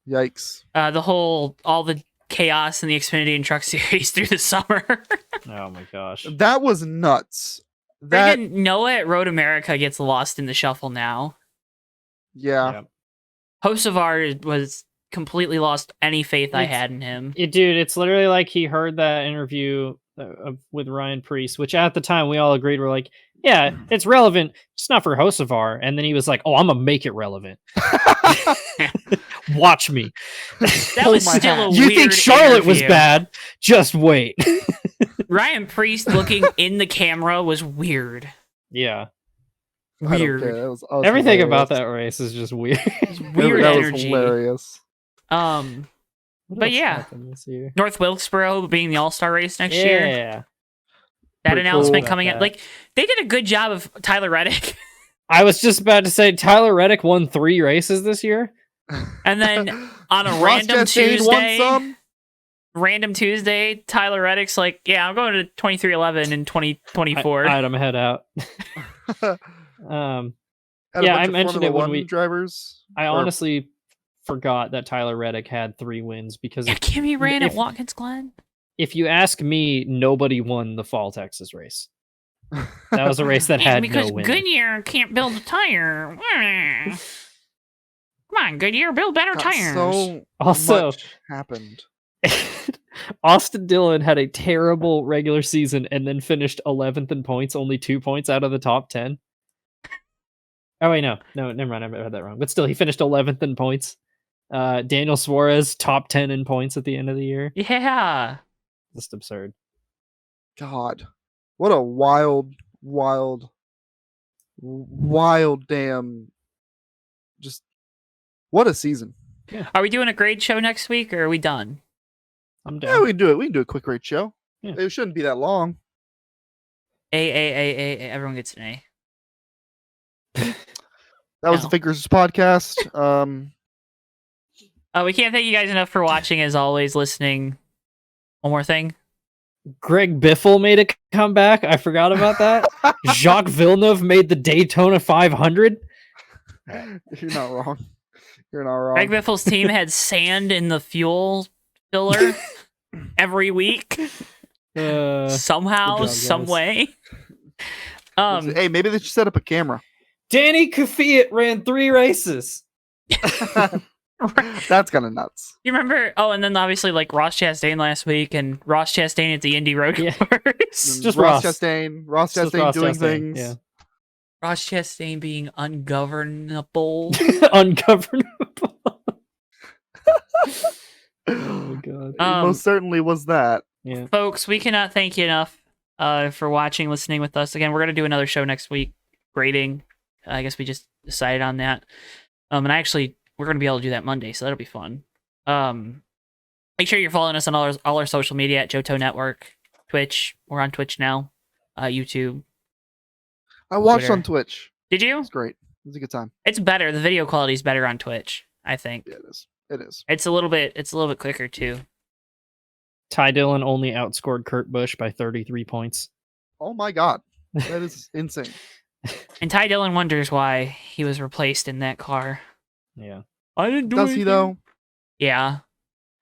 B: Yikes.
C: All the chaos in the Xfinity and Truck Series through the summer.
A: Oh my gosh.
B: That was nuts. That
C: Friggin' Noah at Road America gets lost in the shuffle now.
B: yeah.
A: Yep.
C: Hocevar was completely lost any faith I
A: It's-
C: had in him.
A: Dude, it's literally like he heard that interview with Ryan Priest, which at the time we all agreed were like, yeah, it's relevant, just not for Hocevar. And then he was like, oh, I'm gonna make it relevant. Watch me.
C: That
B: Oh
C: was
B: my
C: still
B: God.
C: a
A: You
C: weird
A: think Charlotte was
C: interview.
A: bad? Just wait.
C: Ryan Priest looking in the camera was weird.
A: Yeah.
B: I don't
C: Weird.
B: care. That was
A: Everything about
B: hilarious.
A: that race is just weird.
C: Weird
B: that
C: energy.
B: was hilarious.
A: What
C: But
A: else
C: yeah.
A: happened this year?
C: North Wilkesboro being the All-Star race next year.
A: Yeah.
C: That
B: Pretty
C: announcement
B: cool.
C: coming
A: About
C: out.
A: that.
C: Like, they did a good job of Tyler Reddick.
A: I was just about to say Tyler Reddick won 3 races this year.
C: And then on a
B: Ross
C: random
B: Chastain won
C: Tuesday,
B: some.
C: Tyler Reddick's like, yeah, I'm going to 2311 in 2024.
A: I had him head out.
B: Had
A: Yeah,
B: a bunch
A: I
B: of
A: mentioned it
B: Formula
A: when
B: One drivers.
A: I
B: or-
A: honestly forgot that Tyler Reddick had 3 wins because
C: Yeah, Kimmy ran at
A: if-
C: Watkins Glen.
A: if you ask me, nobody won the Fall Texas race. That was a race that had
C: because
A: no winner.
C: Goodyear can't build a tire. Come on, Goodyear, build better
B: God,
C: tires.
B: so
A: Also-
B: much happened.
A: Austin Dillon had a terrible regular season and then finished 11th in points, only 2 points out of the top 10. Oh wait, no, never mind. I read that wrong. But still, he finished 11th in points. Daniel Suarez top 10 in points at the end of the year.
C: Yeah.
A: Just absurd.
B: God, what a wild damn. Just what a season.
C: Are we doing a grade show next week, or are we done?
A: I'm
B: Yeah,
A: down.
B: we can do it. We can do a quick rate show.
A: Yeah.
B: It shouldn't be that long.
C: A. Everyone gets an A.
B: That was
C: No.
B: the Figures podcast.
C: We can't thank you guys enough for watching, as always, listening. One more thing.
A: Greg Biffle made a comeback. I forgot about that. Jacques Villeneuve made the Daytona 500.
B: You're not wrong. You're not wrong.
C: Greg Biffle's team had sand in the fuel filler every week. Somehow,
A: good job,
C: some
A: guys.
C: way.
B: Hey, maybe they should set up a camera.
A: Danny Kvyat ran 3 races.
B: That's kind of nuts.
C: You remember? Oh, and then obviously like Ross Chastain last week, and Ross Chastain at the Indy Road
A: Yeah.
C: Course.
A: Just
B: Ross
A: Ross.
B: Chastain.
A: Just Ross
B: doing
A: Chastain,
B: things.
A: yeah.
C: Ross Chastain being ungovernable.
A: Ungovernable. Oh my god.
B: It most certainly was that.
C: Yeah. Folks, we cannot thank you enough for watching, listening with us. Again, we're going to do another show next week, grading. I guess we just decided on that. And we're going to be able to do that Monday, so that'll be fun. Make sure you're following us on all our social media at Johto Network, Twitch. We're on Twitch now, YouTube.
B: I watched
C: Twitter.
B: on Twitch.
C: Did you?
B: It's great. It was a good time.
C: It's better. The video quality is better on Twitch, I think.
B: Yeah, it is. It is.
C: It's a little bit quicker too.
A: Ty Dillon only outscored Kurt Busch by 33 points.
B: Oh my god. That is insane.
C: And Ty Dillon wonders why he was replaced in that car.
A: Yeah.
C: I didn't do
B: Does
C: anything.
B: he though?
C: Yeah.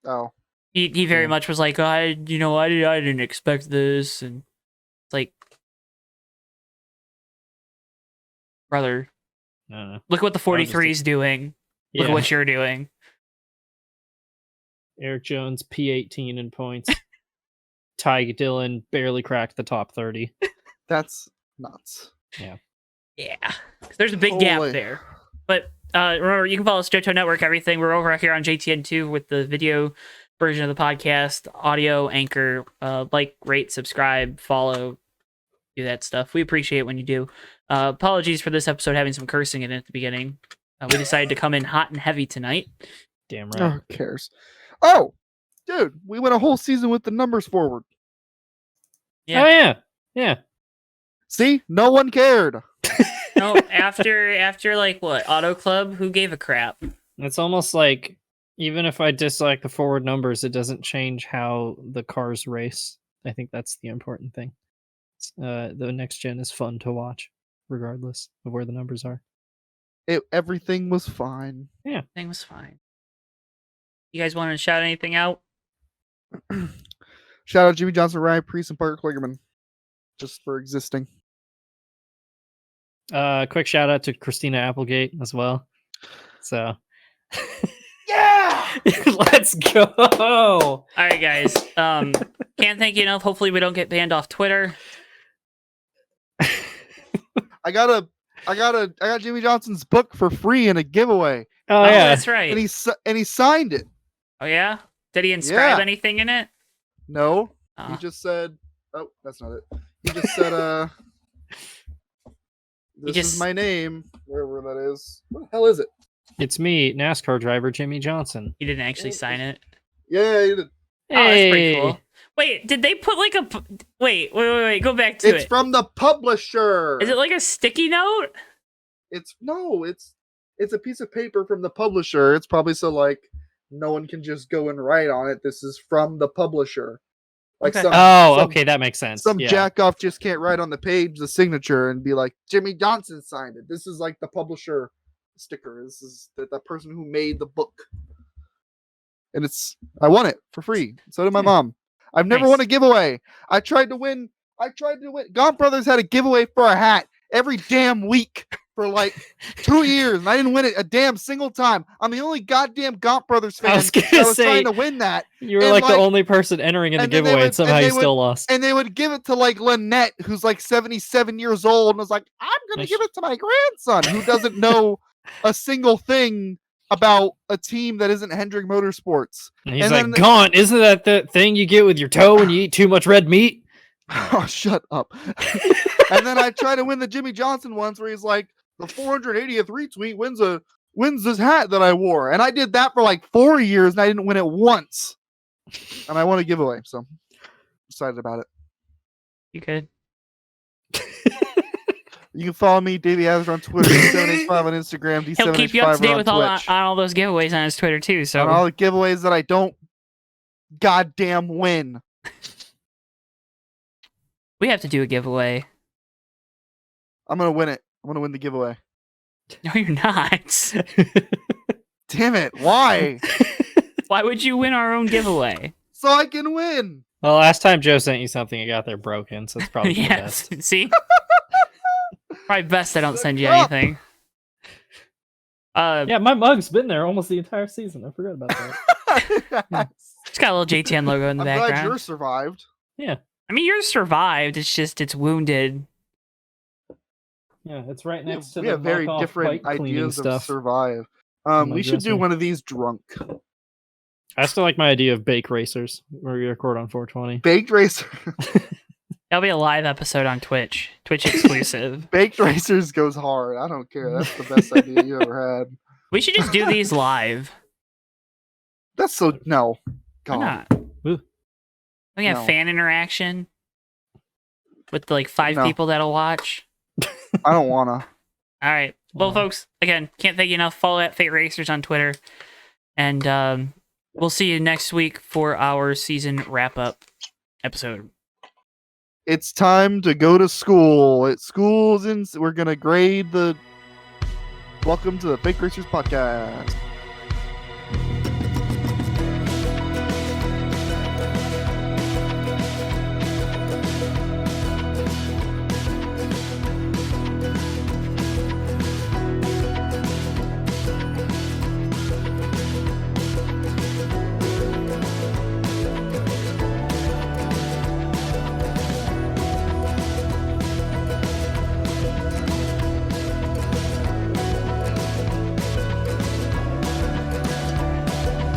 B: Oh.
C: He very
A: Yeah.
C: much was like, I didn't expect this, and it's like, brother,
A: I don't know.
C: look what the 43 is doing. Look
A: Yeah.
C: at what you're doing.
A: Eric Jones P18 in points. Ty Dillon barely cracked the top 30.
B: That's nuts.
C: Yeah, 'cause there's a big gap
B: Holy-
C: there. But remember, you can follow us Johto Network, everything. We're over here on JTN2 with the video version of the podcast, audio, Anchor. Like, rate, subscribe, follow, do that stuff. We appreciate it when you do. Apologies for this episode having some cursing in it at the beginning. We decided to come in hot and heavy tonight.
A: Damn
B: Oh,
A: right.
B: who cares? Oh, dude, we went a whole season with the numbers forward.
C: Yeah.
A: Oh yeah. Yeah.
B: See, no one cared.
C: No, after like what, Auto Club? Who gave a crap?
A: It's almost like even if I dislike the forward numbers, it doesn't change how the cars race. I think that's the important thing. The next gen is fun to watch, regardless of where the numbers are.
B: Everything was fine.
C: Thing was fine. You guys want to shout anything out?
B: Shout out Jimmy Johnson, Ryan Priest, and Parker Kligerman, just for existing.
A: Quick shout out to Christina Applegate as well. So
B: Yeah.
A: let's go.
C: All right, guys. Can't thank you enough. Hopefully, we don't get banned off Twitter.
B: I got Jimmy Johnson's book for free in a giveaway,
A: Oh,
C: Oh,
A: yeah.
C: that's right.
B: and he signed it.
C: Oh yeah. Did he inscribe
B: Yeah.
C: anything in it?
B: No, he
C: Oh.
B: just said, "Oh, that's not it." He just said, "This
C: just-
B: is my name, wherever that is." What the hell is it?
A: It's me, NASCAR driver Jimmy Johnson.
C: He didn't actually sign it.
B: Yeah, he did.
C: Oh, that's pretty
A: Hey.
C: cool. Wait, did they put like a? Wait. Go back to
B: It's
C: it.
B: from the publisher.
C: Is it like a sticky note?
B: It's no, it's it's a piece of paper from the publisher. It's probably so like no one can just go and write on it. This is from the publisher. Like
C: Okay.
A: Okay, that makes sense.
B: Some
A: Yeah.
B: jack off just can't write on the page the signature and be like, Jimmy Johnson signed it. This is like the publisher sticker. This is the person who made the book. And I won it for free. So did my mom. I've never
C: Nice.
B: won a giveaway. I tried to win. Gaunt Brothers had a giveaway for a hat every damn week for like 2 years, and I didn't win it a damn single time. I'm the only goddamn Gaunt Brothers fan
A: I was gonna
B: that was
A: say,
B: trying to win that.
A: You were
B: And,
A: like the only person entering in the
B: and then they
A: giveaway,
B: would-
A: and somehow
B: and they
A: you
B: would-
A: still lost.
B: And they would give it to like Lynette, who's like 77 years old, and was like, I'm gonna
A: Nice.
B: give it to my grandson, who doesn't know a single thing about a team that isn't Hendrick Motorsports.
A: And he's
B: and
A: like,
B: then-
A: Gaunt, isn't that the thing you get with your toe when you eat too much red meat?
B: Oh, shut up. And then I tried to win the Jimmy Johnson once where he's like, the 480th retweet wins this hat that I wore. And I did that for like 4 years and I didn't win it once. And I won a giveaway, so I'm excited about it.
C: You could.
B: You can follow me, Davey Hazard, on Twitter, D785 on Instagram, D785
C: He'll keep you up to date
B: on
C: with
B: Twitch.
C: on all those giveaways on his Twitter too. So
B: On all the giveaways that I don't goddamn win.
C: we have to do a giveaway.
B: I'm gonna win it. I'm gonna win the giveaway.
C: No, you're not.
B: Damn it! Why?
C: Why would you win our own giveaway?
B: So I can win.
A: Well, last time Joe sent you something, it got there broken, so it's probably the
C: Yes.
A: best.
C: See? Probably best I don't send you
B: Suck up.
C: anything.
A: Yeah, my mug's been there almost the entire season. I forgot about that.
C: It's got a little JTN logo in the
B: I'm glad
C: background.
B: yours survived.
A: Yeah,
C: I mean, yours survived. It's just it's wounded.
A: yeah, it's right next to
B: We
A: the
B: have very
A: knockoff
B: different
A: bike cleaning
B: ideas of
A: stuff.
B: survive.
A: my
B: We should do
A: dresser.
B: one of these drunk.
A: I still like my idea of bake racers, where we record on 420.
B: Baked racer.
C: That'll be a live episode on Twitch. Twitch exclusive.
B: Baked racers goes hard. I don't care. That's the best idea you ever had.
C: We should just do these live.
B: That's so no.
C: Why
B: God.
C: not?
A: Ooh.
C: We have
B: No.
C: fan interaction with like 5
B: No.
C: people that'll watch.
B: I don't wanna.
C: All right. Well,
A: Wow.
C: folks, again, can't thank you enough. Follow at Fate Racers on Twitter. And we'll see you next week for our season wrap-up episode.
B: It's time to go to school. We're gonna grade the. Welcome to the Fake Racers podcast.